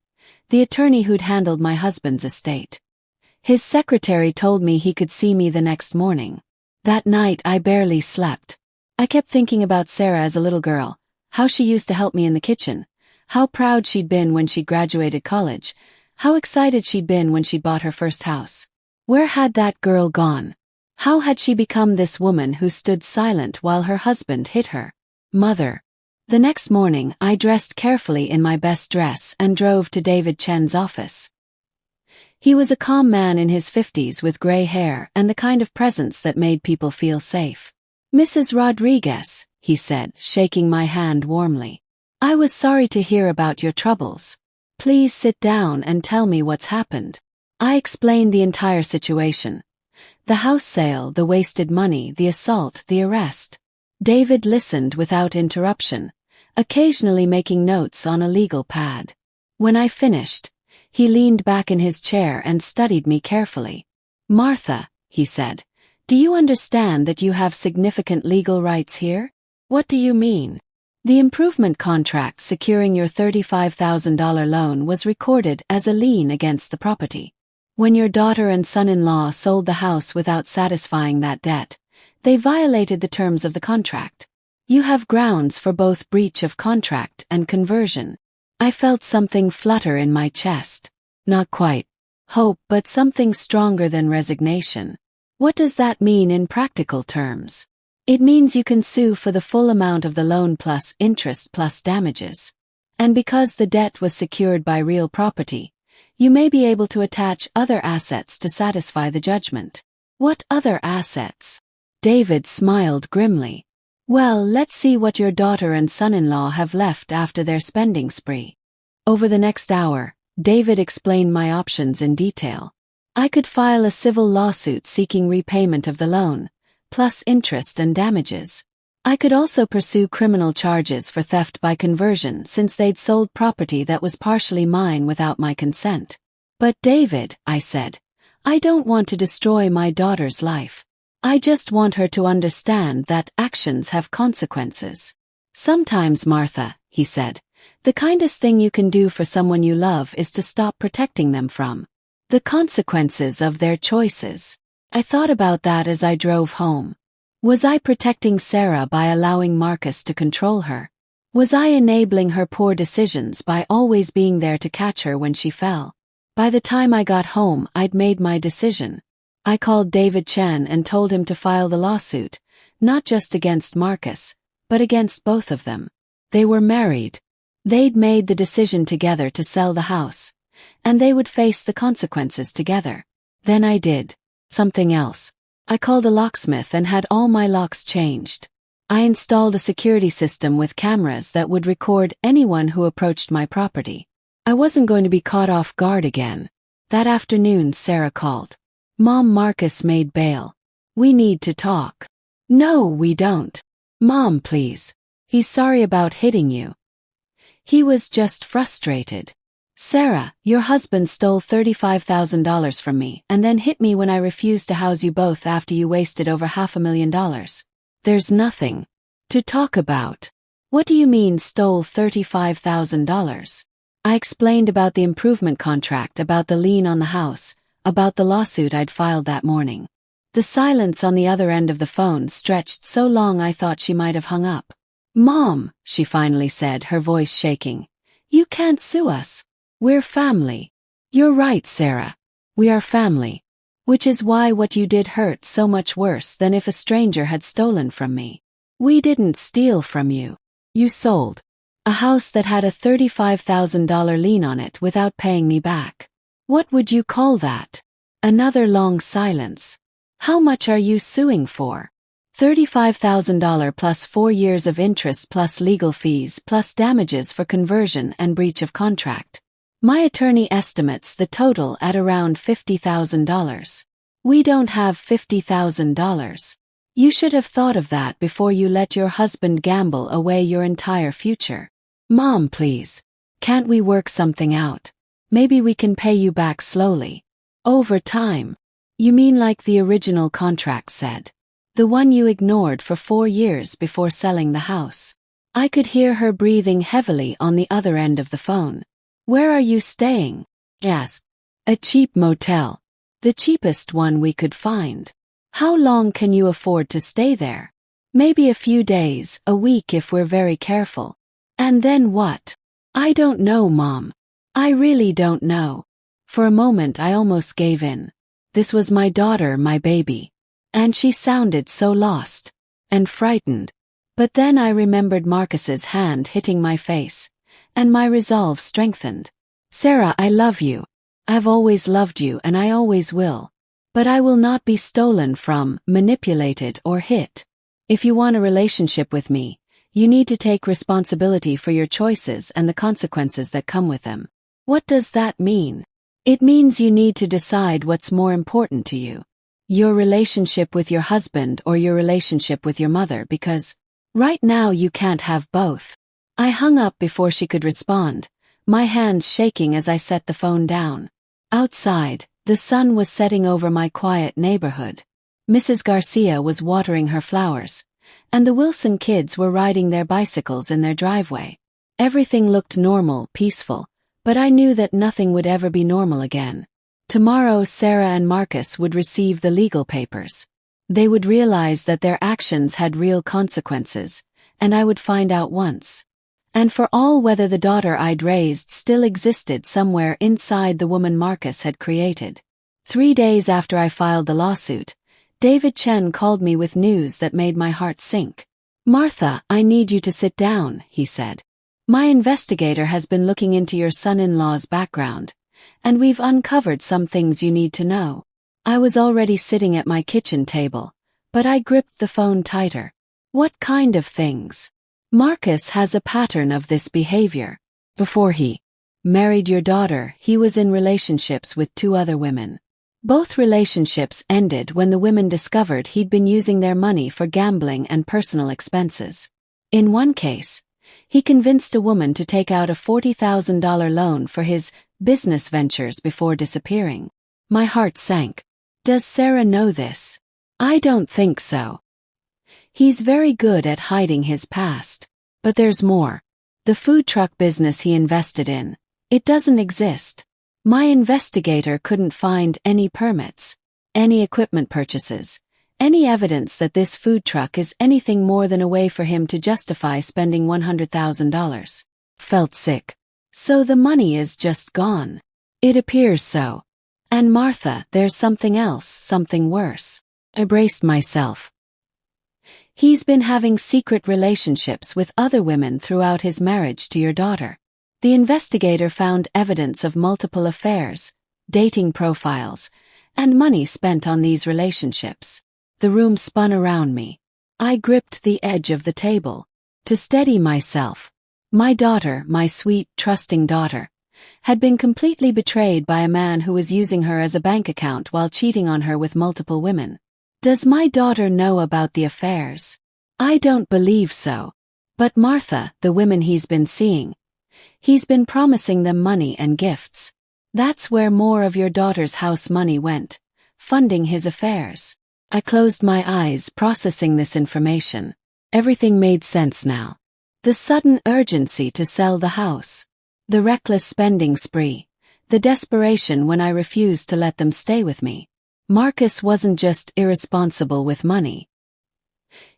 the attorney who'd handled my husband's estate. His secretary told me he could see me the next morning. That night I barely slept. I kept thinking about Sarah as a little girl, how she used to help me in the kitchen, how proud she'd been when she graduated college, how excited she'd been when she'd bought her first house. Where had that girl gone? How had she become this woman who stood silent while her husband hit her? Mother. The next morning I dressed carefully in my best dress and drove to David Chen's office. He was a calm man in his 50s with gray hair and the kind of presence that made people feel safe. Mrs. Rodriguez, he said, shaking my hand warmly. I was sorry to hear about your troubles. Please sit down and tell me what's happened. I explained the entire situation. The house sale, the wasted money, the assault, the arrest. David listened without interruption, occasionally making notes on a legal pad. When I finished, he leaned back in his chair and studied me carefully. Martha, he said, do you understand that you have significant legal rights here? What do you mean? The improvement contract securing your $35,000 loan was recorded as a lien against the property. When your daughter and son-in-law sold the house without satisfying that debt, they violated the terms of the contract. You have grounds for both breach of contract and conversion. I felt something flutter in my chest. Not quite hope, but something stronger than resignation. What does that mean in practical terms? It means you can sue for the full amount of the loan plus interest plus damages. And because the debt was secured by real property, you may be able to attach other assets to satisfy the judgment. What other assets? David smiled grimly. Well, let's see what your daughter and son-in-law have left after their spending spree. Over the next hour, David explained my options in detail. I could file a civil lawsuit seeking repayment of the loan, plus interest and damages. I could also pursue criminal charges for theft by conversion since they'd sold property that was partially mine without my consent. But David, I said, I don't want to destroy my daughter's life. I just want her to understand that actions have consequences. Sometimes, Martha, he said, the kindest thing you can do for someone you love is to stop protecting them from the consequences of their choices. I thought about that as I drove home. Was I protecting Sarah by allowing Marcus to control her? Was I enabling her poor decisions by always being there to catch her when she fell? By the time I got home, I'd made my decision. I called David Chen and told him to file the lawsuit, not just against Marcus, but against both of them. They were married. They'd made the decision together to sell the house, and they would face the consequences together. Then I did something else. I called a locksmith and had all my locks changed. I installed a security system with cameras that would record anyone who approached my property. I wasn't going to be caught off guard again. That afternoon, Sarah called. Mom, Marcus made bail. We need to talk. No, we don't. Mom, please. He's sorry about hitting you. He was just frustrated. Sarah, your husband stole $35,000 from me and then hit me when I refused to house you both after you wasted over $500,000. There's nothing to talk about. What do you mean stole $35,000? I explained about the improvement contract, about the lien on the house, about the lawsuit I'd filed that morning. The silence on the other end of the phone stretched so long I thought she might have hung up. Mom, she finally said, her voice shaking. You can't sue us. We're family. You're right, Sarah. We are family. Which is why what you did hurt so much worse than if a stranger had stolen from me. We didn't steal from you. You sold a house that had a $35,000 lien on it without paying me back. What would you call that? Another long silence. How much are you suing for? $35,000 plus 4 years of interest plus legal fees plus damages for conversion and breach of contract. My attorney estimates the total at around $50,000. We don't have $50,000. You should have thought of that before you let your husband gamble away your entire future. Mom, please. Can't we work something out? Maybe we can pay you back slowly. Over time. You mean like the original contract said? The one you ignored for 4 years before selling the house. I could hear her breathing heavily on the other end of the phone. Where are you staying? Asked. A cheap motel. The cheapest one we could find. How long can you afford to stay there? Maybe a few days, a week if we're very careful. And then what? I don't know, Mom. I really don't know. For a moment I almost gave in. This was my daughter, my baby. And she sounded so lost. And frightened. But then I remembered Marcus's hand hitting my face. And my resolve strengthened. Sarah, I love you. I've always loved you and I always will. But I will not be stolen from, manipulated or hit. If you want a relationship with me, you need to take responsibility for your choices and the consequences that come with them. What does that mean? It means you need to decide what's more important to you. Your relationship with your husband or your relationship with your mother, because right now you can't have both. I hung up before she could respond, my hands shaking as I set the phone down. Outside, the sun was setting over my quiet neighborhood. Mrs. Garcia was watering her flowers, and the Wilson kids were riding their bicycles in their driveway. Everything looked normal, peaceful, but I knew that nothing would ever be normal again. Tomorrow Sarah and Marcus would receive the legal papers. They would realize that their actions had real consequences, and I would find out once. And for all whether the daughter I'd raised still existed somewhere inside the woman Marcus had created. 3 days after I filed the lawsuit, David Chen called me with news that made my heart sink. Martha, I need you to sit down, he said. My investigator has been looking into your son-in-law's background, and we've uncovered some things you need to know. I was already sitting at my kitchen table, but I gripped the phone tighter. What kind of things? Marcus has a pattern of this behavior. Before he married your daughter, he was in relationships with 2 other women. Both relationships ended when the women discovered he'd been using their money for gambling and personal expenses. In one case, he convinced a woman to take out a $40,000 loan for his business ventures before disappearing. My heart sank. Does Sarah know this? I don't think so. He's very good at hiding his past. But there's more. The food truck business he invested in. It doesn't exist. My investigator couldn't find any permits, any equipment purchases, any evidence that this food truck is anything more than a way for him to justify spending $100,000. Felt sick. So the money is just gone. It appears so. And Martha, there's something else, something worse. I braced myself. He's been having secret relationships with other women throughout his marriage to your daughter. The investigator found evidence of multiple affairs, dating profiles, and money spent on these relationships. The room spun around me. I gripped the edge of the table to steady myself. My daughter, my sweet, trusting daughter, had been completely betrayed by a man who was using her as a bank account while cheating on her with multiple women. Does my daughter know about the affairs? I don't believe so. But Martha, the women he's been seeing, he's been promising them money and gifts. That's where more of your daughter's house money went, funding his affairs. I closed my eyes, processing this information. Everything made sense now. The sudden urgency to sell the house, the reckless spending spree, the desperation when I refused to let them stay with me. Marcus wasn't just irresponsible with money.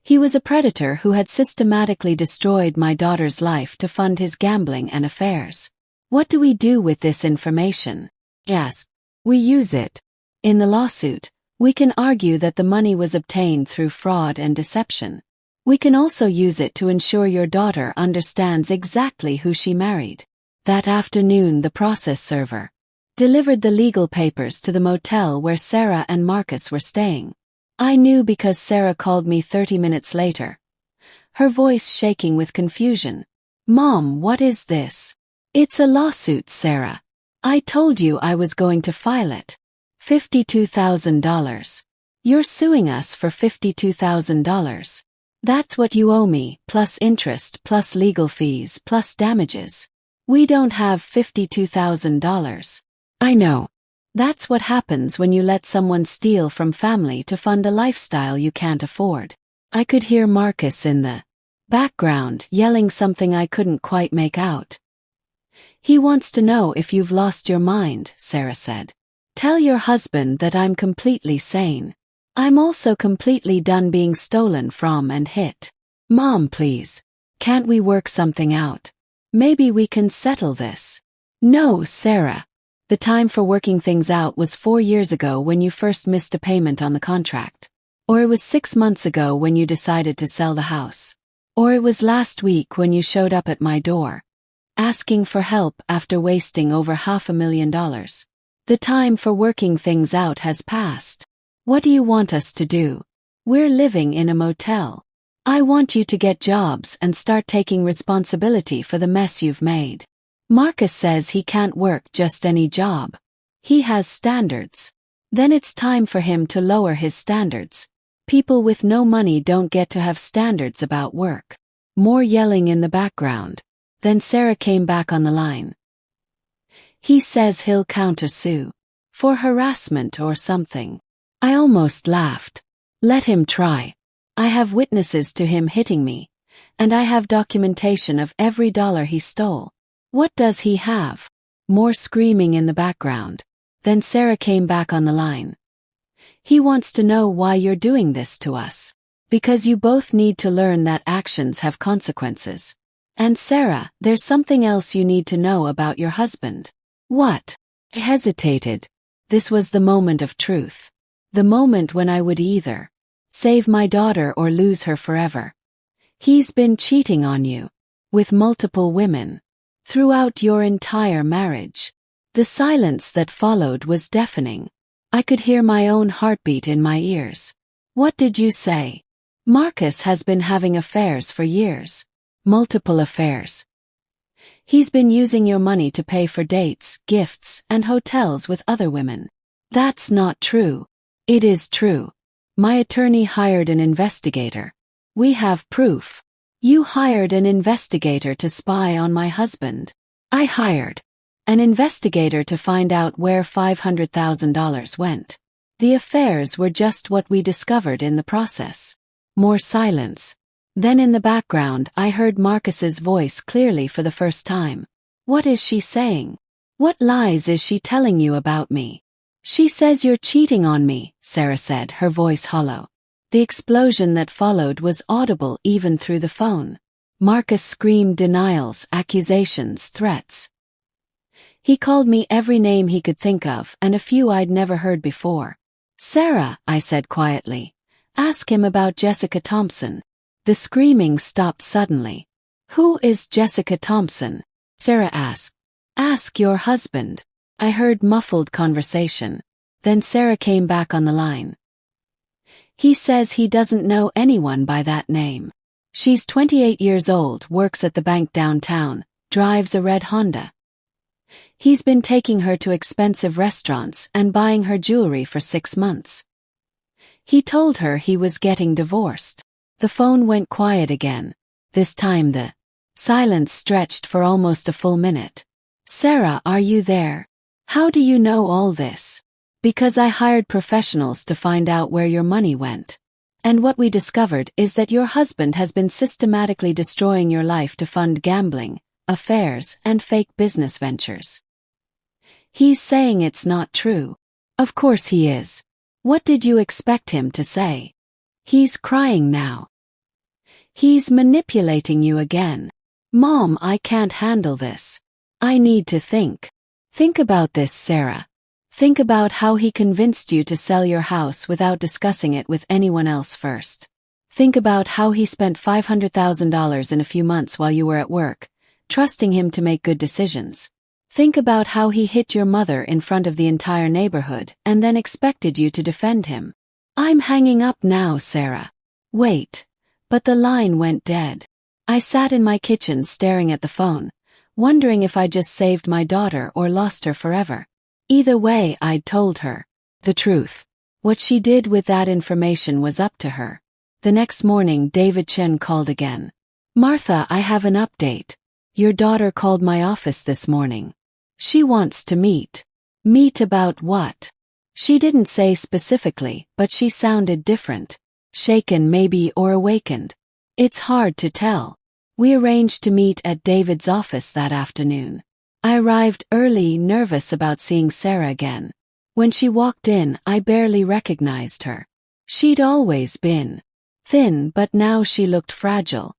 He was a predator who had systematically destroyed my daughter's life to fund his gambling and affairs. What do we do with this information? Yes, we use it. In the lawsuit, we can argue that the money was obtained through fraud and deception. We can also use it to ensure your daughter understands exactly who she married. That afternoon, the process server delivered the legal papers to the motel where Sarah and Marcus were staying. I knew because Sarah called me 30 minutes later, her voice shaking with confusion. Mom, what is this? It's a lawsuit, Sarah. I told you I was going to file it. $52,000. You're suing us for $52,000. That's what you owe me, plus interest, plus legal fees, plus damages. We don't have $52,000. I know. That's what happens when you let someone steal from family to fund a lifestyle you can't afford. I could hear Marcus in the background yelling something I couldn't quite make out. He wants to know if you've lost your mind, Sarah said. Tell your husband that I'm completely sane. I'm also completely done being stolen from and hit. Mom, please. Can't we work something out? Maybe we can settle this. No, Sarah. The time for working things out was 4 years ago when you first missed a payment on the contract. Or it was 6 months ago when you decided to sell the house. Or it was last week when you showed up at my door, asking for help after wasting over $500,000. The time for working things out has passed. What do you want us to do? We're living in a motel. I want you to get jobs and start taking responsibility for the mess you've made. Marcus says he can't work just any job. He has standards. Then it's time for him to lower his standards. People with no money don't get to have standards about work. More yelling in the background. Then Sarah came back on the line. He says he'll countersue. For harassment or something. I almost laughed. Let him try. I have witnesses to him hitting me. And I have documentation of every dollar he stole. What does he have? More screaming in the background. Then Sarah came back on the line. He wants to know why you're doing this to us. Because you both need to learn that actions have consequences. And Sarah, there's something else you need to know about your husband. What? I hesitated. This was the moment of truth. The moment when I would either save my daughter or lose her forever. He's been cheating on you. With multiple women. Throughout your entire marriage. The silence that followed was deafening. I could hear my own heartbeat in my ears. What did you say? Marcus has been having affairs for years. Multiple affairs. He's been using your money to pay for dates, gifts, and hotels with other women. That's not true. It is true. My attorney hired an investigator. We have proof. You hired an investigator to spy on my husband. I hired an investigator to find out where $500,000 went. The affairs were just what we discovered in the process. More silence. Then in the background I heard Marcus's voice clearly for the first time. What is she saying? What lies is she telling you about me? She says you're cheating on me, Sarah said, her voice hollow. The explosion that followed was audible even through the phone. Marcus screamed denials, accusations, threats. He called me every name he could think of and a few I'd never heard before. Sarah, I said quietly, ask him about Jessica Thompson. The screaming stopped suddenly. Who is Jessica Thompson? Sarah asked. Ask your husband. I heard muffled conversation. Then Sarah came back on the line. He says he doesn't know anyone by that name. She's 28 years old, works at the bank downtown, drives a red Honda. He's been taking her to expensive restaurants and buying her jewelry for 6 months. He told her he was getting divorced. The phone went quiet again. This time the silence stretched for almost a full minute. Sarah, are you there? How do you know all this? Because I hired professionals to find out where your money went. And what we discovered is that your husband has been systematically destroying your life to fund gambling, affairs, and fake business ventures. He's saying it's not true. Of course he is. What did you expect him to say? He's crying now. He's manipulating you again. Mom, I can't handle this. I need to think. Think about this, Sarah. Think about how he convinced you to sell your house without discussing it with anyone else first. Think about how he spent $500,000 in a few months while you were at work, trusting him to make good decisions. Think about how he hit your mother in front of the entire neighborhood and then expected you to defend him. I'm hanging up now, Sarah. Wait. But the line went dead. I sat in my kitchen staring at the phone, wondering if I'd just saved my daughter or lost her forever. Either way, I'd told her the truth. What she did with that information was up to her. The next morning, David Chen called again. Martha, I have an update. Your daughter called my office this morning. She wants to meet. Meet about what? She didn't say specifically, but she sounded different. Shaken maybe or awakened. It's hard to tell. We arranged to meet at David's office that afternoon. I arrived early, nervous about seeing Sarah again. When she walked in, I barely recognized her. She'd always been thin, but now she looked fragile.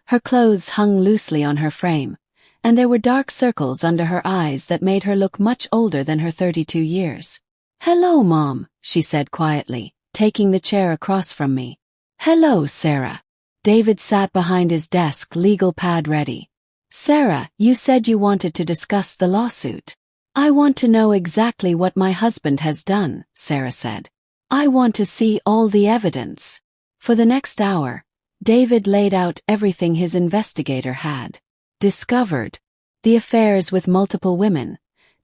Her clothes hung loosely on her frame, and there were dark circles under her eyes that made her look much older than her 32 years. Hello, Mom, she said quietly, taking the chair across from me. Hello, Sarah. David sat behind his desk, legal pad ready. Sarah, you said you wanted to discuss the lawsuit. I want to know exactly what my husband has done, Sarah said. I want to see all the evidence. For the next hour, David laid out everything his investigator had discovered. The affairs with multiple women,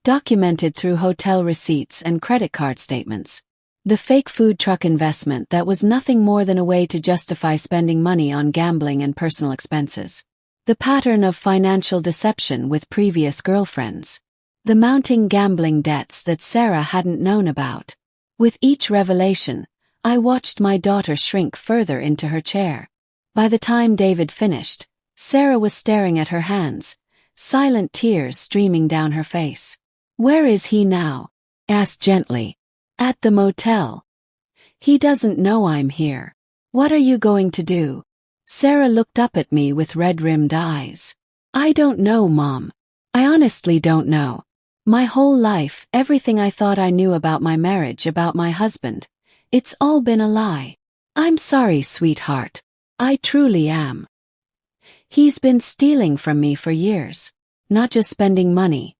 documented through hotel receipts and credit card statements. The fake food truck investment that was nothing more than a way to justify spending money on gambling and personal expenses. The pattern of financial deception with previous girlfriends. The mounting gambling debts that Sarah hadn't known about. With each revelation, I watched my daughter shrink further into her chair. By the time David finished, Sarah was staring at her hands, silent tears streaming down her face. Where is he now? Asked gently. At the motel. He doesn't know I'm here. What are you going to do? Sarah looked up at me with red-rimmed eyes. I don't know, Mom. I honestly don't know. My whole life, everything I thought I knew about my marriage, about my husband, it's all been a lie. I'm sorry, sweetheart. I truly am. He's been stealing from me for years. Not just spending money.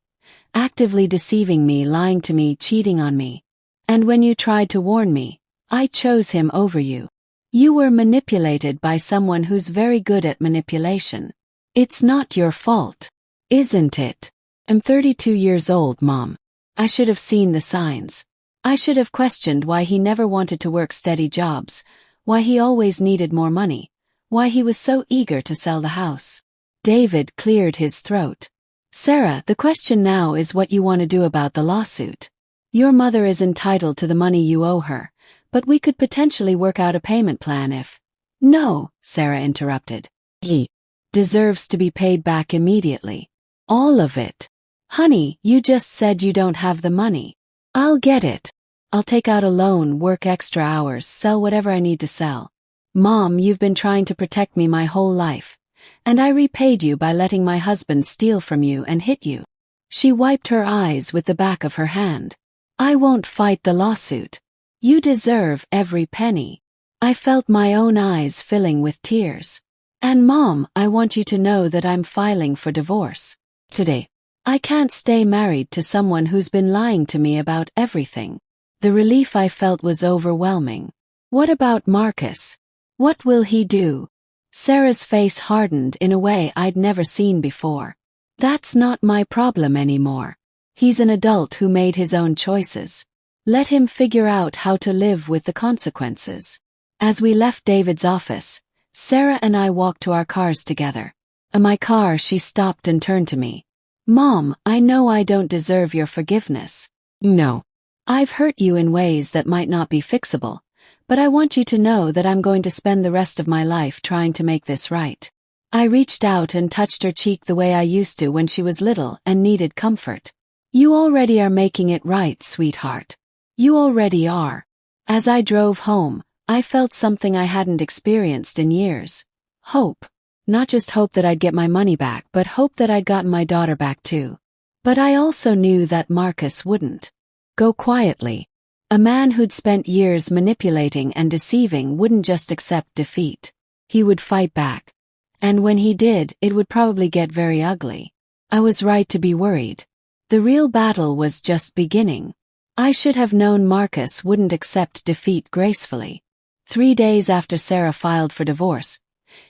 Actively deceiving me, lying to me, cheating on me. And when you tried to warn me, I chose him over you. You were manipulated by someone who's very good at manipulation. It's not your fault, isn't it? I'm 32 years old, Mom. I should have seen the signs. I should have questioned why he never wanted to work steady jobs, why he always needed more money, why he was so eager to sell the house. David cleared his throat. Sarah, the question now is what you want to do about the lawsuit. Your mother is entitled to the money you owe her, but we could potentially work out a payment plan if... No, Sarah interrupted. He deserves to be paid back immediately. All of it. Honey, you just said you don't have the money. I'll get it. I'll take out a loan, work extra hours, sell whatever I need to sell. Mom, you've been trying to protect me my whole life, and I repaid you by letting my husband steal from you and hit you. She wiped her eyes with the back of her hand. I won't fight the lawsuit. You deserve every penny. I felt my own eyes filling with tears. And Mom, I want you to know that I'm filing for divorce. Today. I can't stay married to someone who's been lying to me about everything. The relief I felt was overwhelming. What about Marcus? What will he do? Sarah's face hardened in a way I'd never seen before. That's not my problem anymore. He's an adult who made his own choices. Let him figure out how to live with the consequences. As we left David's office, Sarah and I walked to our cars together. In my car, she stopped and turned to me. Mom, I know I don't deserve your forgiveness. No. I've hurt you in ways that might not be fixable, but I want you to know that I'm going to spend the rest of my life trying to make this right. I reached out and touched her cheek the way I used to when she was little and needed comfort. You already are making it right, sweetheart. You already are. As I drove home, I felt something I hadn't experienced in years. Hope. Not just hope that I'd get my money back, but hope that I'd gotten my daughter back too. But I also knew that Marcus wouldn't go quietly. A man who'd spent years manipulating and deceiving wouldn't just accept defeat. He would fight back. And when he did, it would probably get very ugly. I was right to be worried. The real battle was just beginning. I should have known Marcus wouldn't accept defeat gracefully. 3 days after Sarah filed for divorce,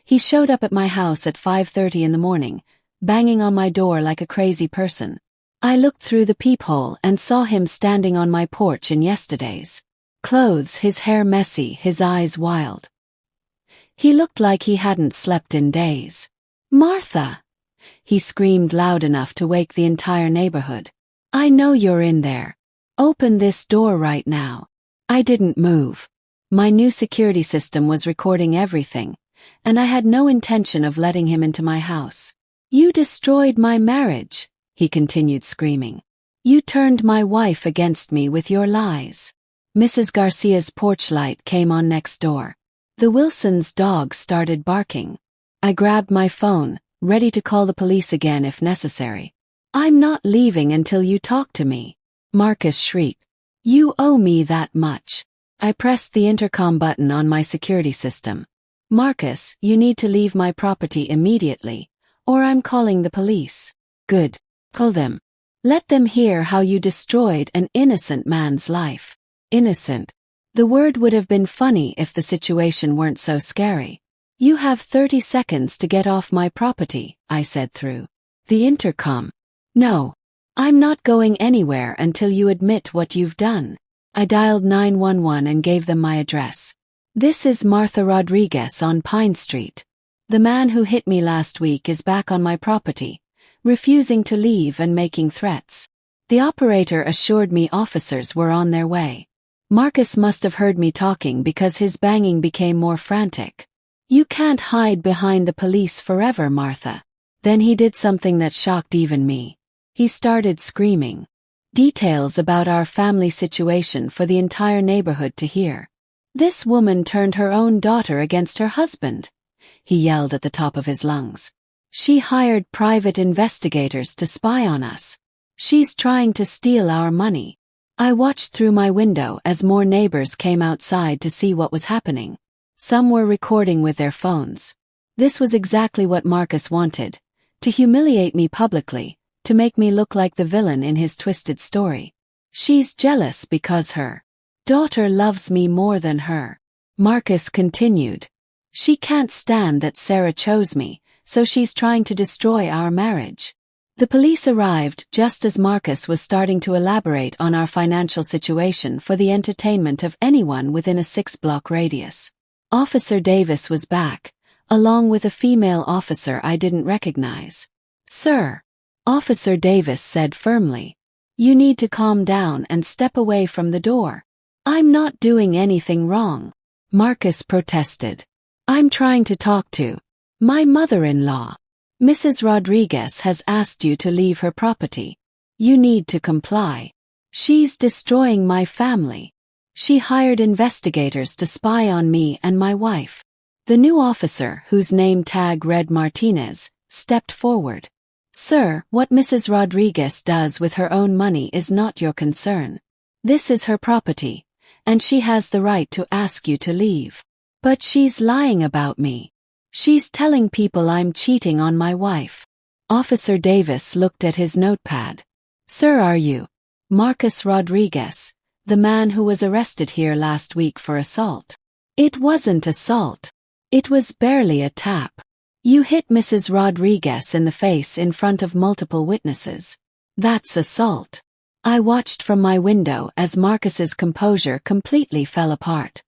he showed up at my house at 5:30 in the morning, banging on my door like a crazy person. I looked through the peephole and saw him standing on my porch in yesterday's clothes, his hair messy, his eyes wild. He looked like he hadn't slept in days. Martha! He screamed loud enough to wake the entire neighborhood. I know you're in there. Open this door right now. I didn't move. My new security system was recording everything, and I had no intention of letting him into my house. You destroyed my marriage, he continued screaming. You turned my wife against me with your lies. Mrs. Garcia's porch light came on next door. The Wilsons' dog started barking. I grabbed my phone, ready to call the police again if necessary. I'm not leaving until you talk to me. Marcus shrieked. You owe me that much. I pressed the intercom button on my security system. Marcus, you need to leave my property immediately, or I'm calling the police. Good. Call them. Let them hear how you destroyed an innocent man's life. Innocent. The word would have been funny if the situation weren't so scary. You have 30 seconds to get off my property, I said through the intercom. No. I'm not going anywhere until you admit what you've done. I dialed 911 and gave them my address. This is Martha Rodriguez on Pine Street. The man who hit me last week is back on my property, refusing to leave and making threats. The operator assured me officers were on their way. Marcus must have heard me talking because his banging became more frantic. You can't hide behind the police forever, Martha. Then he did something that shocked even me. He started screaming. Details about our family situation for the entire neighborhood to hear. This woman turned her own daughter against her husband, he yelled at the top of his lungs. She hired private investigators to spy on us. She's trying to steal our money. I watched through my window as more neighbors came outside to see what was happening. Some were recording with their phones. This was exactly what Marcus wanted, to humiliate me publicly, to make me look like the villain in his twisted story. She's jealous because her daughter loves me more than her. Marcus continued. She can't stand that Sarah chose me, so she's trying to destroy our marriage. The police arrived just as Marcus was starting to elaborate on our financial situation for the entertainment of anyone within a 6-block radius. Officer Davis was back, along with a female officer I didn't recognize. Sir, Officer Davis said firmly, you need to calm down and step away from the door. I'm not doing anything wrong. Marcus protested. I'm trying to talk to my mother-in-law. Mrs. Rodriguez has asked you to leave her property. You need to comply. She's destroying my family. She hired investigators to spy on me and my wife. The new officer, whose name tag read Martinez, stepped forward. Sir, what Mrs. Rodriguez does with her own money is not your concern. This is her property, and she has the right to ask you to leave. But she's lying about me. She's telling people I'm cheating on my wife. Officer Davis looked at his notepad. Sir, are you Marcus Rodriguez, the man who was arrested here last week for assault? It wasn't assault. It was barely a tap. You hit Mrs. Rodriguez in the face in front of multiple witnesses. That's assault. I watched from my window as Marcus's composure completely fell apart.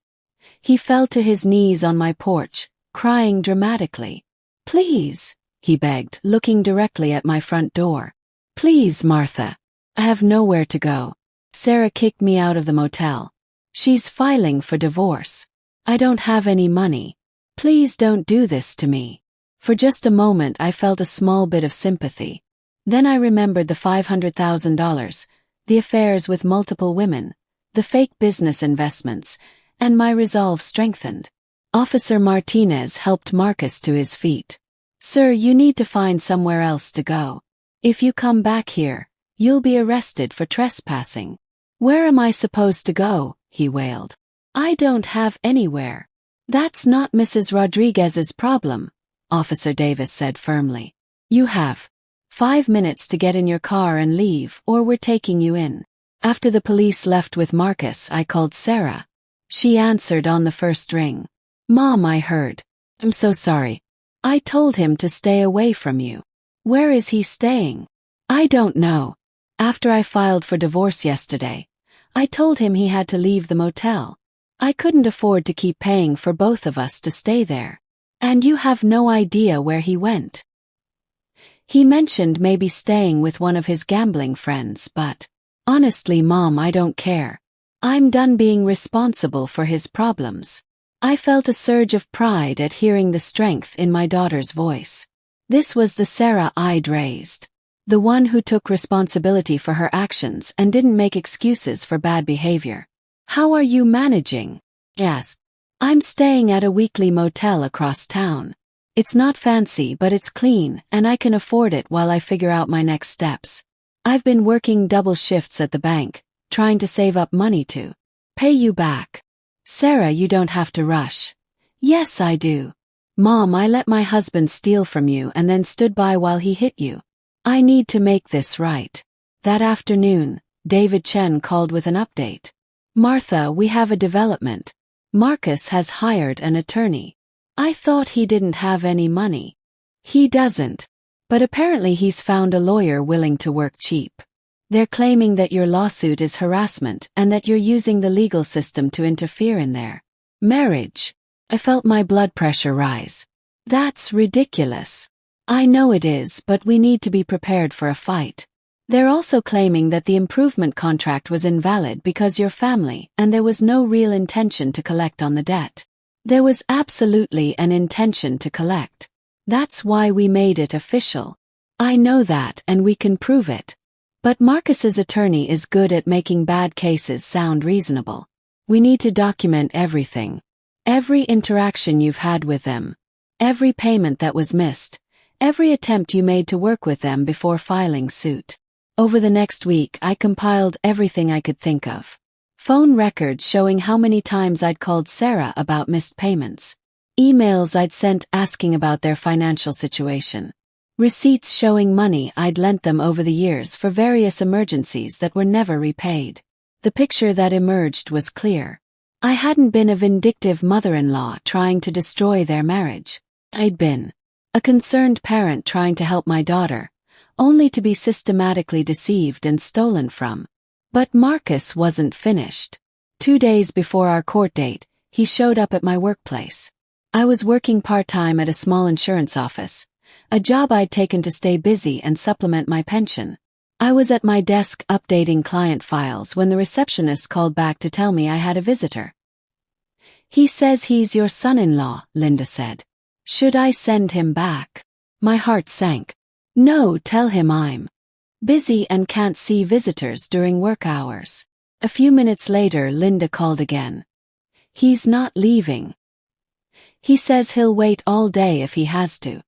He fell to his knees on my porch, crying dramatically. "Please," he begged, looking directly at my front door. "Please, Martha. I have nowhere to go. Sarah kicked me out of the motel. She's filing for divorce. I don't have any money. Please don't do this to me." For just a moment I felt a small bit of sympathy. Then I remembered the $500,000, the affairs with multiple women, the fake business investments, and my resolve strengthened. Officer Martinez helped Marcus to his feet. "Sir, you need to find somewhere else to go. If you come back here, you'll be arrested for trespassing." "Where am I supposed to go?" he wailed. "I don't have anywhere." "That's not Mrs. Rodriguez's problem," Officer Davis said firmly. "You have 5 minutes to get in your car and leave, or we're taking you in." After the police left with Marcus, I called Sarah. She answered on the first ring. "Mom, I heard. I'm so sorry. I told him to stay away from you." "Where is he staying?" "I don't know. After I filed for divorce yesterday, I told him he had to leave the motel. I couldn't afford to keep paying for both of us to stay there. And you have no idea where he went." "He mentioned maybe staying with one of his gambling friends, but honestly, Mom, I don't care. I'm done being responsible for his problems." I felt a surge of pride at hearing the strength in my daughter's voice. This was the Sarah I'd raised. The one who took responsibility for her actions and didn't make excuses for bad behavior. "How are you managing?" I asked. "I'm staying at a weekly motel across town. It's not fancy, but it's clean, and I can afford it while I figure out my next steps. I've been working double shifts at the bank, trying to save up money to pay you back." "Sarah, you don't have to rush." "Yes, I do. Mom, I let my husband steal from you and then stood by while he hit you. I need to make this right." That afternoon, David Chen called with an update. "Martha, we have a development. Marcus has hired an attorney. I thought he didn't have any money." "He doesn't. But apparently he's found a lawyer willing to work cheap. They're claiming that your lawsuit is harassment and that you're using the legal system to interfere in their marriage." I felt my blood pressure rise. "That's ridiculous." "I know it is, but we need to be prepared for a fight. They're also claiming that the improvement contract was invalid because you're family and there was no real intention to collect on the debt." "There was absolutely an intention to collect. That's why we made it official." "I know that, and we can prove it. But Marcus's attorney is good at making bad cases sound reasonable. We need to document everything. Every interaction you've had with them. Every payment that was missed. Every attempt you made to work with them before filing suit." Over the next week, I compiled everything I could think of. Phone records showing how many times I'd called Sarah about missed payments. Emails I'd sent asking about their financial situation. Receipts showing money I'd lent them over the years for various emergencies that were never repaid. The picture that emerged was clear. I hadn't been a vindictive mother-in-law trying to destroy their marriage. I'd been a concerned parent trying to help my daughter, only to be systematically deceived and stolen from. But Marcus wasn't finished. 2 days before our court date, he showed up at my workplace. I was working part-time at a small insurance office, a job I'd taken to stay busy and supplement my pension. I was at my desk updating client files when the receptionist called back to tell me I had a visitor. "He says he's your son-in-law," Linda said. "Should I send him back?" My heart sank. "No, tell him I'm busy and can't see visitors during work hours." A few minutes later, Linda called again. "He's not leaving. He says he'll wait all day if he has to.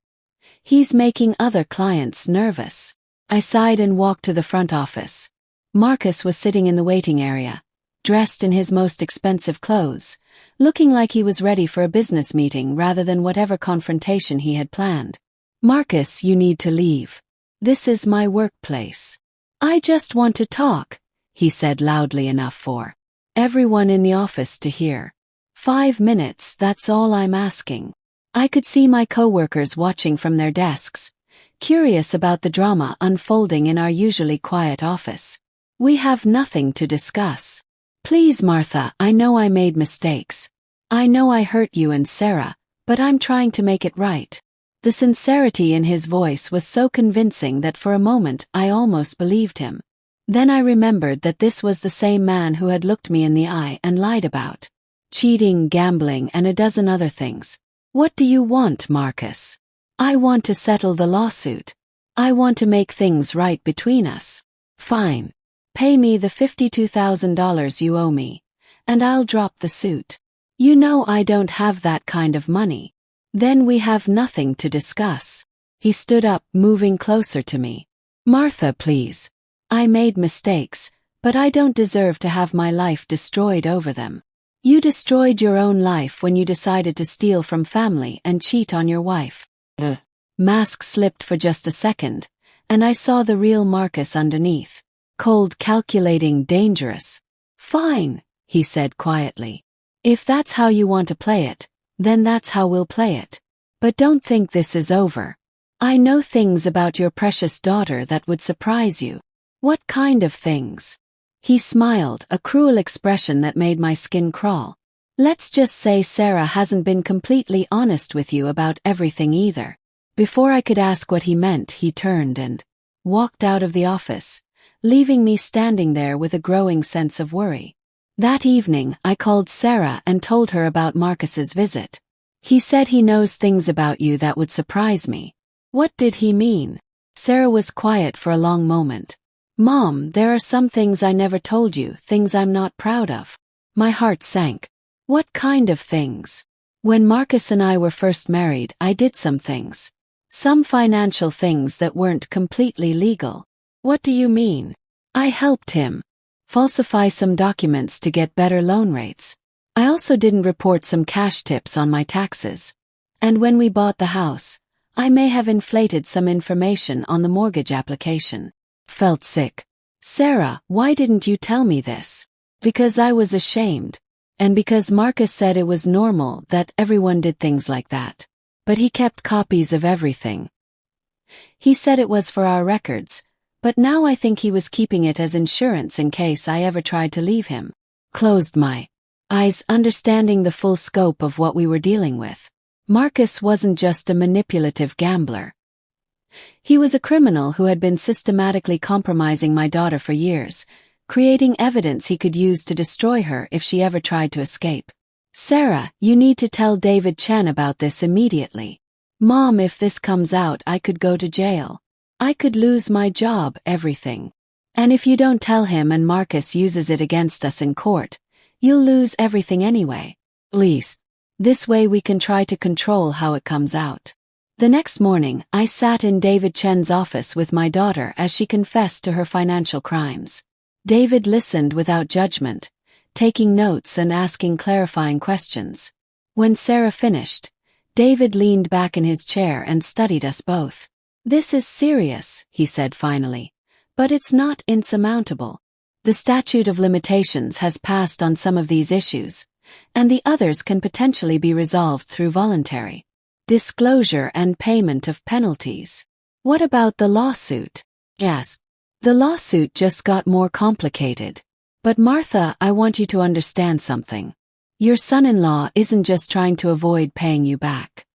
He's making other clients nervous." I sighed and walked to the front office. Marcus was sitting in the waiting area, dressed in his most expensive clothes, looking like he was ready for a business meeting rather than whatever confrontation he had planned. "Marcus, you need to leave. This is my workplace." "I just want to talk," he said loudly enough for everyone in the office to hear. 5 minutes, that's all I'm asking." I could see my coworkers watching from their desks, curious about the drama unfolding in our usually quiet office. We have nothing to discuss. Please, Martha, I know I made mistakes. I know I hurt you and Sarah, but I'm trying to make it right. The sincerity in his voice was so convincing that for a moment I almost believed him. Then I remembered that this was the same man who had looked me in the eye and lied about cheating, gambling, and a dozen other things. What do you want, Marcus? I want to settle the lawsuit. I want to make things right between us. Fine. Pay me the $52,000 you owe me, and I'll drop the suit. You know I don't have that kind of money. Then we have nothing to discuss. He stood up, moving closer to me. Martha, please. I made mistakes, but I don't deserve to have my life destroyed over them. You destroyed your own life when you decided to steal from family and cheat on your wife. Mask slipped for just a second, and I saw the real Marcus underneath. Cold, calculating, dangerous. Fine, he said quietly. If that's how you want to play it, then that's how we'll play it. But don't think this is over. I know things about your precious daughter that would surprise you. What kind of things? He smiled, a cruel expression that made my skin crawl. Let's just say Sarah hasn't been completely honest with you about everything either. Before I could ask what he meant, he turned and walked out of the office, leaving me standing there with a growing sense of worry. That evening, I called Sarah and told her about Marcus's visit. He said he knows things about you that would surprise me. What did he mean? Sarah was quiet for a long moment. Mom, there are some things I never told you, things I'm not proud of. My heart sank. What kind of things? When Marcus and I were first married, I did some things. Some financial things that weren't completely legal. What do you mean? I helped him falsify some documents to get better loan rates. I also didn't report some cash tips on my taxes. And when we bought the house, I may have inflated some information on the mortgage application. Felt sick. Sarah, why didn't you tell me this? Because I was ashamed. And because Marcus said it was normal that everyone did things like that. But he kept copies of everything. He said it was for our records, but now I think he was keeping it as insurance in case I ever tried to leave him. Closed my eyes, understanding the full scope of what we were dealing with. Marcus wasn't just a manipulative gambler. He was a criminal who had been systematically compromising my daughter for years, creating evidence he could use to destroy her if she ever tried to escape. Sarah, you need to tell David Chen about this immediately. Mom, if this comes out, I could go to jail. I could lose my job, everything. And if you don't tell him and Marcus uses it against us in court, you'll lose everything anyway. Please. This way we can try to control how it comes out. The next morning, I sat in David Chen's office with my daughter as she confessed to her financial crimes. David listened without judgment, taking notes and asking clarifying questions. When Sarah finished, David leaned back in his chair and studied us both. This is serious, he said finally, but it's not insurmountable. The statute of limitations has passed on some of these issues, and the others can potentially be resolved through voluntary disclosure and payment of penalties. What about the lawsuit? Yes. The lawsuit just got more complicated. But Martha, I want you to understand something. Your son-in-law isn't just trying to avoid paying you back.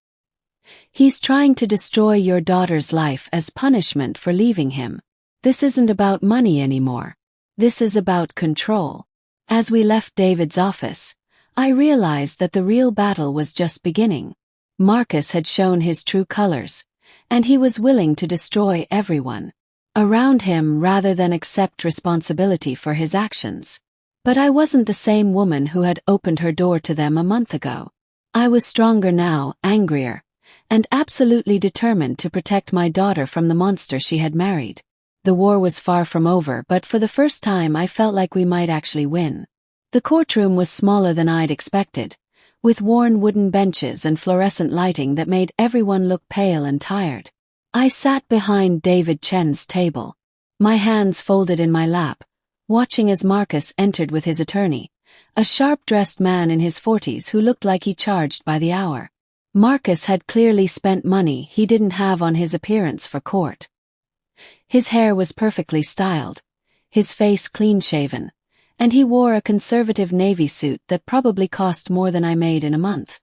He's trying to destroy your daughter's life as punishment for leaving him. This isn't about money anymore. This is about control. As we left David's office, I realized that the real battle was just beginning. Marcus had shown his true colors, and he was willing to destroy everyone around him rather than accept responsibility for his actions. But I wasn't the same woman who had opened her door to them a month ago. I was stronger now, angrier, and absolutely determined to protect my daughter from the monster she had married. The war was far from over, but for the first time I felt like we might actually win. The courtroom was smaller than I'd expected, with worn wooden benches and fluorescent lighting that made everyone look pale and tired. I sat behind David Chen's table, my hands folded in my lap, watching as Marcus entered with his attorney, a sharp-dressed man in his 40s who looked like he charged by the hour. Marcus had clearly spent money he didn't have on his appearance for court. His hair was perfectly styled, his face clean-shaven, and he wore a conservative navy suit that probably cost more than I made in a month.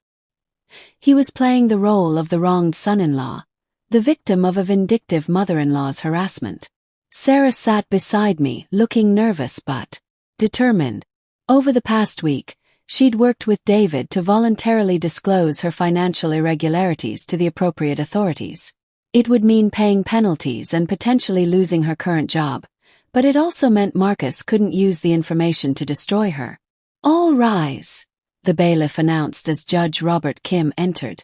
He was playing the role of the wronged son-in-law, the victim of a vindictive mother-in-law's harassment. Sarah sat beside me, looking nervous but determined. Over the past week, she'd worked with David to voluntarily disclose her financial irregularities to the appropriate authorities. It would mean paying penalties and potentially losing her current job, but it also meant Marcus couldn't use the information to destroy her. "All rise," the bailiff announced as Judge Robert Kim entered.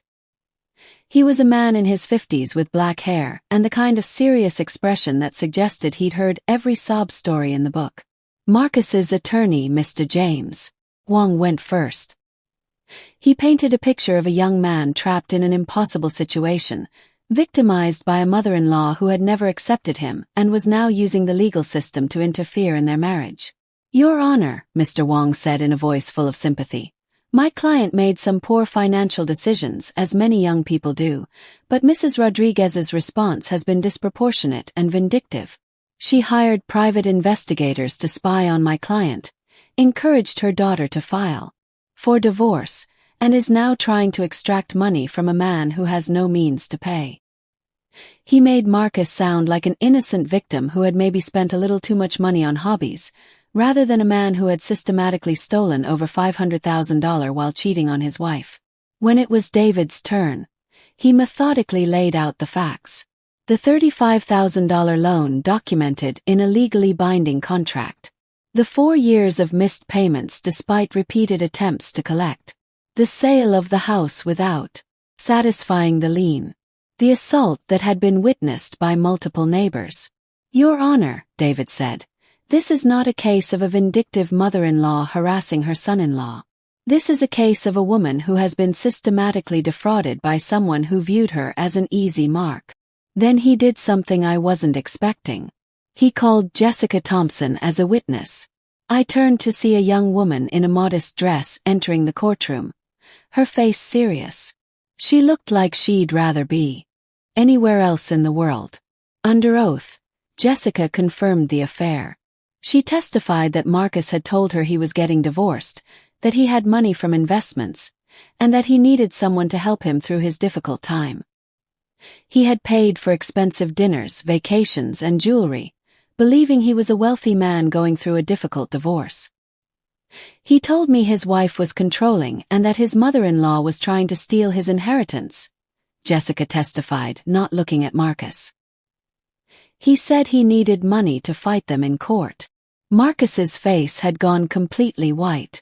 He was a man in his 50s with black hair and the kind of serious expression that suggested he'd heard every sob story in the book. Marcus's attorney, Mr. James Wong, went first. He painted a picture of a young man trapped in an impossible situation, victimized by a mother-in-law who had never accepted him and was now using the legal system to interfere in their marriage. "Your Honor," Mr. Wong said in a voice full of sympathy, "my client made some poor financial decisions, as many young people do, but Mrs. Rodriguez's response has been disproportionate and vindictive. She hired private investigators to spy on my client, encouraged her daughter to file for divorce, and is now trying to extract money from a man who has no means to pay." He made Marcus sound like an innocent victim who had maybe spent a little too much money on hobbies, rather than a man who had systematically stolen over $500,000 while cheating on his wife. When it was David's turn, he methodically laid out the facts. The $35,000 loan documented in a legally binding contract. The 4 years of missed payments despite repeated attempts to collect. The sale of the house without satisfying the lien. The assault that had been witnessed by multiple neighbors. "Your Honor," David said, "this is not a case of a vindictive mother-in-law harassing her son-in-law. This is a case of a woman who has been systematically defrauded by someone who viewed her as an easy mark." Then he did something I wasn't expecting. He called Jessica Thompson as a witness. I turned to see a young woman in a modest dress entering the courtroom, her face serious. She looked like she'd rather be anywhere else in the world. Under oath, Jessica confirmed the affair. She testified that Marcus had told her he was getting divorced, that he had money from investments, and that he needed someone to help him through his difficult time. He had paid for expensive dinners, vacations, and jewelry, believing he was a wealthy man going through a difficult divorce. He told me his wife was controlling and that his mother-in-law was trying to steal his inheritance, Jessica testified, not looking at Marcus. He said he needed money to fight them in court. Marcus's face had gone completely white.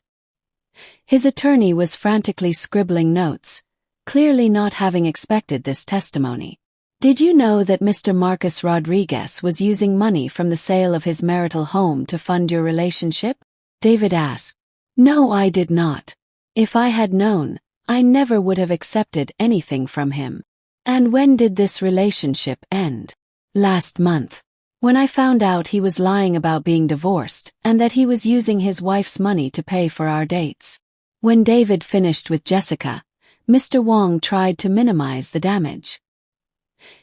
His attorney was frantically scribbling notes, clearly not having expected this testimony. "Did you know that Mr. Marcus Rodriguez was using money from the sale of his marital home to fund your relationship?" David asked. "No, I did not. If I had known, I never would have accepted anything from him." "And when did this relationship end?" "Last month. When I found out he was lying about being divorced and that he was using his wife's money to pay for our dates." When David finished with Jessica, Mr. Wong tried to minimize the damage.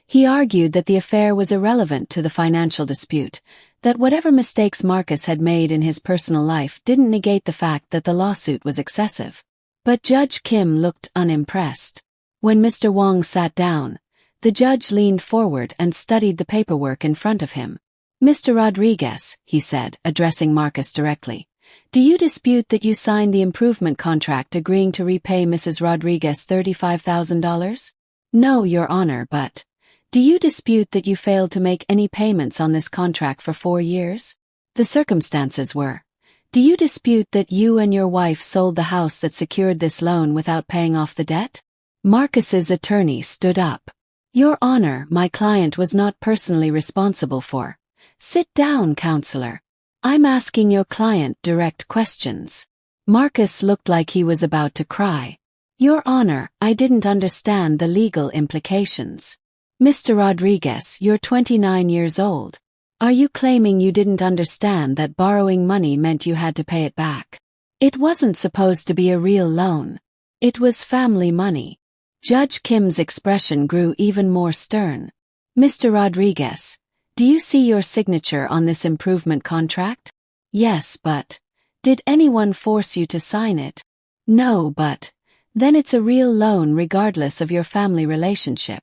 He argued that the affair was irrelevant to the financial dispute, that whatever mistakes Marcus had made in his personal life didn't negate the fact that the lawsuit was excessive. But Judge Kim looked unimpressed. When Mr. Wong sat down, the judge leaned forward and studied the paperwork in front of him. "Mr. Rodriguez," he said, addressing Marcus directly, "do you dispute that you signed the improvement contract agreeing to repay Mrs. Rodriguez $35,000? "No, Your Honor, but do you dispute that you failed to make any payments on this contract for 4 years? The circumstances were. Do you dispute that you and your wife sold the house that secured this loan without paying off the debt?" Marcus's attorney stood up. "Your Honor, my client was not personally responsible for." "Sit down, counselor. I'm asking your client direct questions." Marcus looked like he was about to cry. "Your Honor, I didn't understand the legal implications." "Mr. Rodriguez, you're 29 years old. Are you claiming you didn't understand that borrowing money meant you had to pay it back? It wasn't supposed to be a real loan. It was family money." Judge Kim's expression grew even more stern. "Mr. Rodriguez, Do you see your signature on this improvement contract? Yes, but did anyone force you to sign it? No, but then it's a real loan regardless of your family relationship.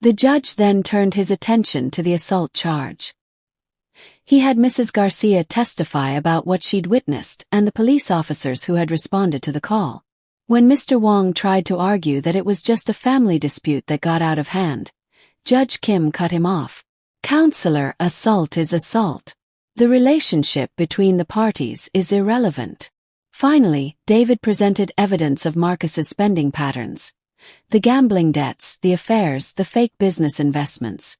The judge then turned his attention to the assault charge. He had Mrs. Garcia testify about what she'd witnessed and the police officers who had responded to the call. When Mr. Wong tried to argue that it was just a family dispute that got out of hand, Judge Kim cut him off. Counselor, assault is assault. The relationship between the parties is irrelevant. Finally, David presented evidence of Marcus's spending patterns. The gambling debts, the affairs, the fake business investments.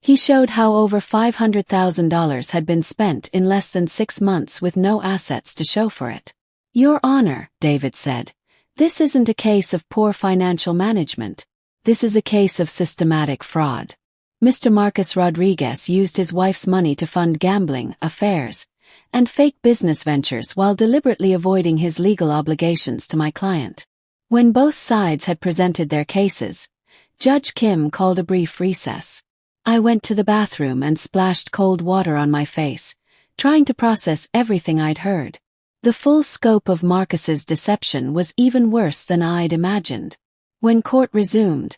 He showed how over $500,000 had been spent in less than 6 months with no assets to show for it. Your Honor, David said, this isn't a case of poor financial management. This is a case of systematic fraud. Mr. Marcus Rodriguez used his wife's money to fund gambling, affairs, and fake business ventures while deliberately avoiding his legal obligations to my client. When both sides had presented their cases, Judge Kim called a brief recess. I went to the bathroom and splashed cold water on my face, trying to process everything I'd heard. The full scope of Marcus's deception was even worse than I'd imagined. When court resumed,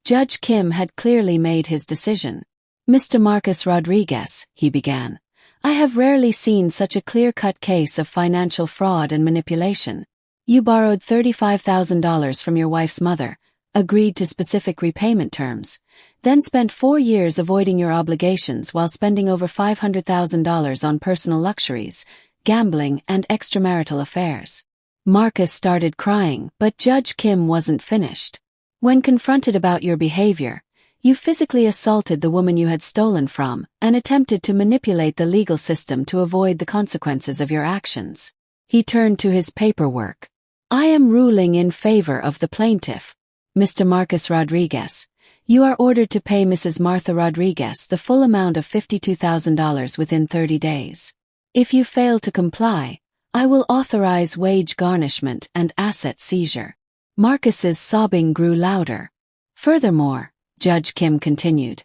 Judge Kim had clearly made his decision. Mr. Marcus Rodriguez, he began, I have rarely seen such a clear-cut case of financial fraud and manipulation. You borrowed $35,000 from your wife's mother, agreed to specific repayment terms, then spent 4 years avoiding your obligations while spending over $500,000 on personal luxuries, gambling, and extramarital affairs. Marcus started crying, but Judge Kim wasn't finished. When confronted about your behavior, you physically assaulted the woman you had stolen from and attempted to manipulate the legal system to avoid the consequences of your actions. He turned to his paperwork. I am ruling in favor of the plaintiff. Mr. Marcus Rodriguez, you are ordered to pay Mrs. Martha Rodriguez the full amount of $52,000 within 30 days. If you fail to comply, I will authorize wage garnishment and asset seizure. Marcus's sobbing grew louder. Furthermore, Judge Kim continued,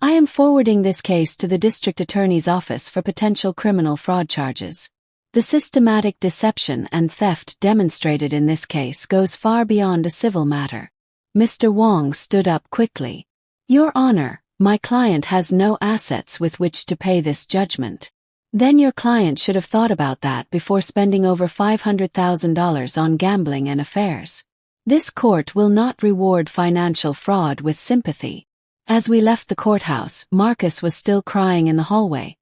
I am forwarding this case to the district attorney's office for potential criminal fraud charges. The systematic deception and theft demonstrated in this case goes far beyond a civil matter. Mr. Wong stood up quickly. Your Honor, my client has no assets with which to pay this judgment. Then your client should have thought about that before spending over $500,000 on gambling and affairs. This court will not reward financial fraud with sympathy. As we left the courthouse, Marcus was still crying in the hallway,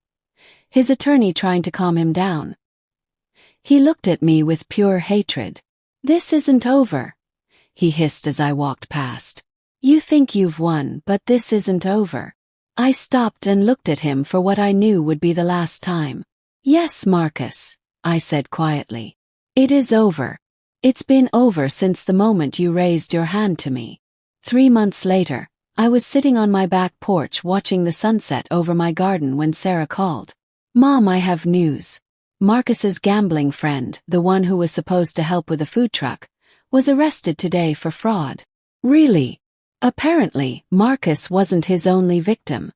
his attorney trying to calm him down. He looked at me with pure hatred. This isn't over, he hissed as I walked past. You think you've won, but this isn't over. I stopped and looked at him for what I knew would be the last time. Yes, Marcus, I said quietly. It is over. It's been over since the moment you raised your hand to me. 3 months later, I was sitting on my back porch watching the sunset over my garden when Sarah called. Mom, I have news. Marcus's gambling friend, the one who was supposed to help with a food truck, was arrested today for fraud. Really? Apparently, Marcus wasn't his only victim.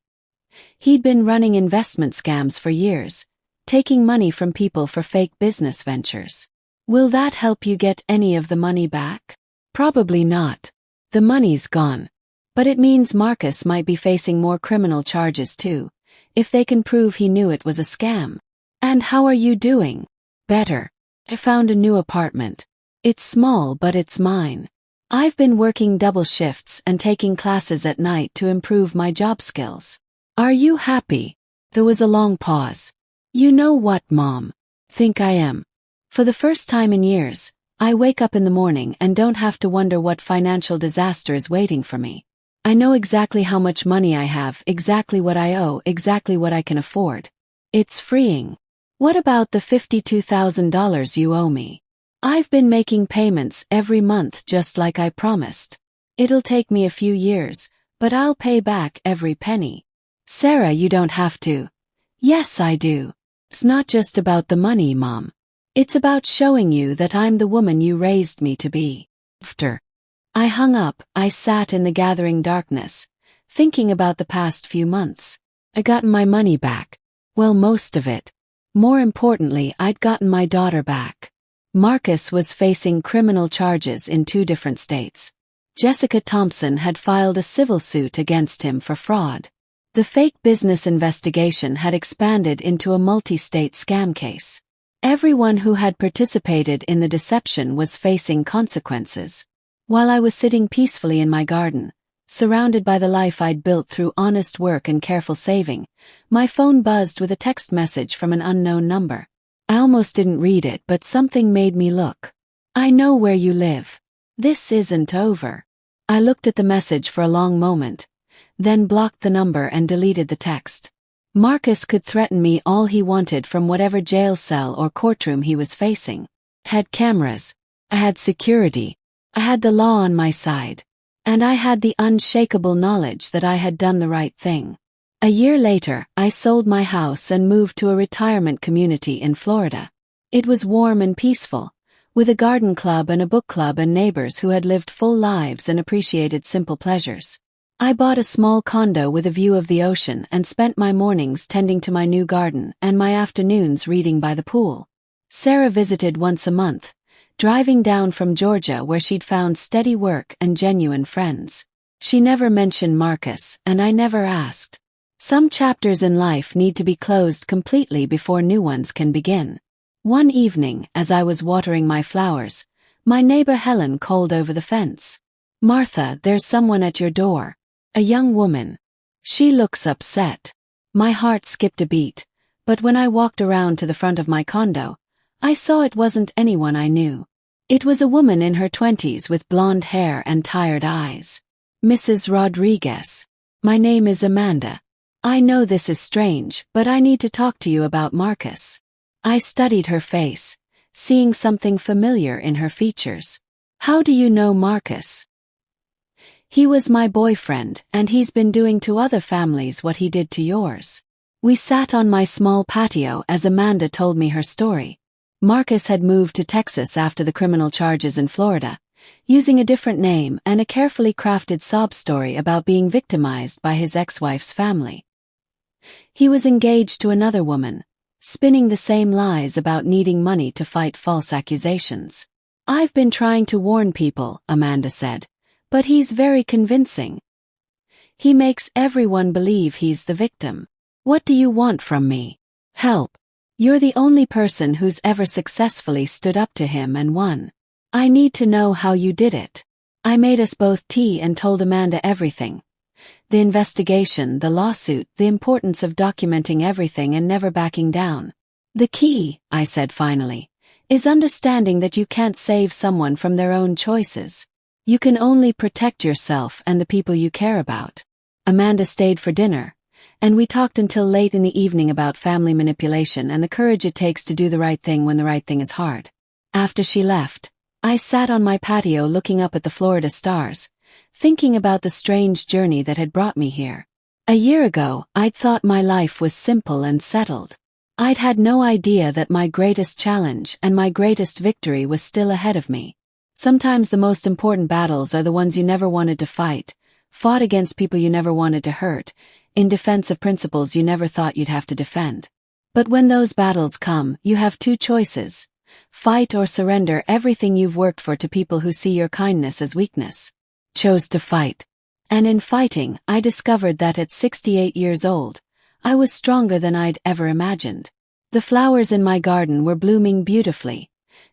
He'd been running investment scams for years, taking money from people for fake business ventures. Will that help you get any of the money back? Probably not. The money's gone. But it means Marcus might be facing more criminal charges too, if they can prove he knew it was a scam. And how are you doing? Better. I found a new apartment. It's small, but it's mine. I've been working double shifts and taking classes at night to improve my job skills. Are you happy? There was a long pause. You know what, Mom? Think I am. For the first time in years, I wake up in the morning and don't have to wonder what financial disaster is waiting for me. I know exactly how much money I have, exactly what I owe, exactly what I can afford. It's freeing. What about the $52,000 you owe me? I've been making payments every month just like I promised. It'll take me a few years, but I'll pay back every penny. Sarah, you don't have to. Yes, I do. It's not just about the money, Mom. It's about showing you that I'm the woman you raised me to be. After I hung up, I sat in the gathering darkness, thinking about the past few months. I gotten my money back. Well, most of it. More importantly, I'd gotten my daughter back. Marcus was facing criminal charges in 2 different states. Jessica Thompson had filed a civil suit against him for fraud. The fake business investigation had expanded into a multi-state scam case. Everyone who had participated in the deception was facing consequences. While I was sitting peacefully in my garden, surrounded by the life I'd built through honest work and careful saving, my phone buzzed with a text message from an unknown number. I almost didn't read it, but something made me look. I know where you live. This isn't over. I looked at the message for a long moment, then blocked the number and deleted the text. Marcus could threaten me all he wanted from whatever jail cell or courtroom he was facing. I had cameras. I had security. I had the law on my side. And I had the unshakable knowledge that I had done the right thing. A year later, I sold my house and moved to a retirement community in Florida. It was warm and peaceful, with a garden club and a book club and neighbors who had lived full lives and appreciated simple pleasures. I bought a small condo with a view of the ocean and spent my mornings tending to my new garden and my afternoons reading by the pool. Sarah visited once a month, driving down from Georgia where she'd found steady work and genuine friends. She never mentioned Marcus, and I never asked. Some chapters in life need to be closed completely before new ones can begin. One evening, as I was watering my flowers, my neighbor Helen called over the fence. "Martha, there's someone at your door. A young woman. She looks upset." My heart skipped a beat, but when I walked around to the front of my condo, I saw it wasn't anyone I knew. It was a woman in her 20s with blonde hair and tired eyes. "Mrs. Rodriguez. My name is Amanda. I know this is strange, but I need to talk to you about Marcus." I studied her face, seeing something familiar in her features. "How do you know Marcus?" "He was my boyfriend, and he's been doing to other families what he did to yours." We sat on my small patio as Amanda told me her story. Marcus had moved to Texas after the criminal charges in Florida, using a different name and a carefully crafted sob story about being victimized by his ex-wife's family. He was engaged to another woman, spinning the same lies about needing money to fight false accusations. "I've been trying to warn people," Amanda said, "but he's very convincing. He makes everyone believe he's the victim. What do you want from me?" "Help. You're the only person who's ever successfully stood up to him and won. I need to know how you did it." I made us both tea and told Amanda everything. The investigation, the lawsuit, the importance of documenting everything and never backing down. "The key," I said finally, "is understanding that you can't save someone from their own choices. You can only protect yourself and the people you care about." Amanda stayed for dinner, and we talked until late in the evening about family manipulation and the courage it takes to do the right thing when the right thing is hard. After she left, I sat on my patio looking up at the Florida stars, thinking about the strange journey that had brought me here. A year ago, I'd thought my life was simple and settled. I'd had no idea that my greatest challenge and my greatest victory was still ahead of me. Sometimes the most important battles are the ones you never wanted to fight, fought against people you never wanted to hurt, in defense of principles you never thought you'd have to defend. But when those battles come, you have 2 choices: fight or surrender everything you've worked for to people who see your kindness as weakness. Chose to fight. And in fighting, I discovered that at 68 years old, I was stronger than I'd ever imagined. The flowers in my garden were blooming beautifully,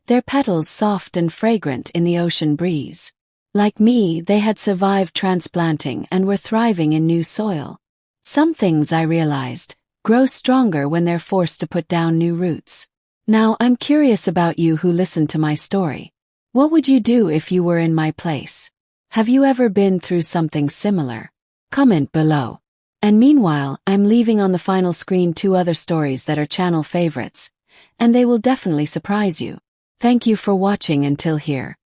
their petals soft and fragrant in the ocean breeze. Like me, they had survived transplanting and were thriving in new soil. Some things, I realized, grow stronger when they're forced to put down new roots. Now, I'm curious about you who listened to my story. What would you do if you were in my place? Have you ever been through something similar? Comment below. And meanwhile, I'm leaving on the final screen 2 other stories that are channel favorites, and they will definitely surprise you. Thank you for watching until here.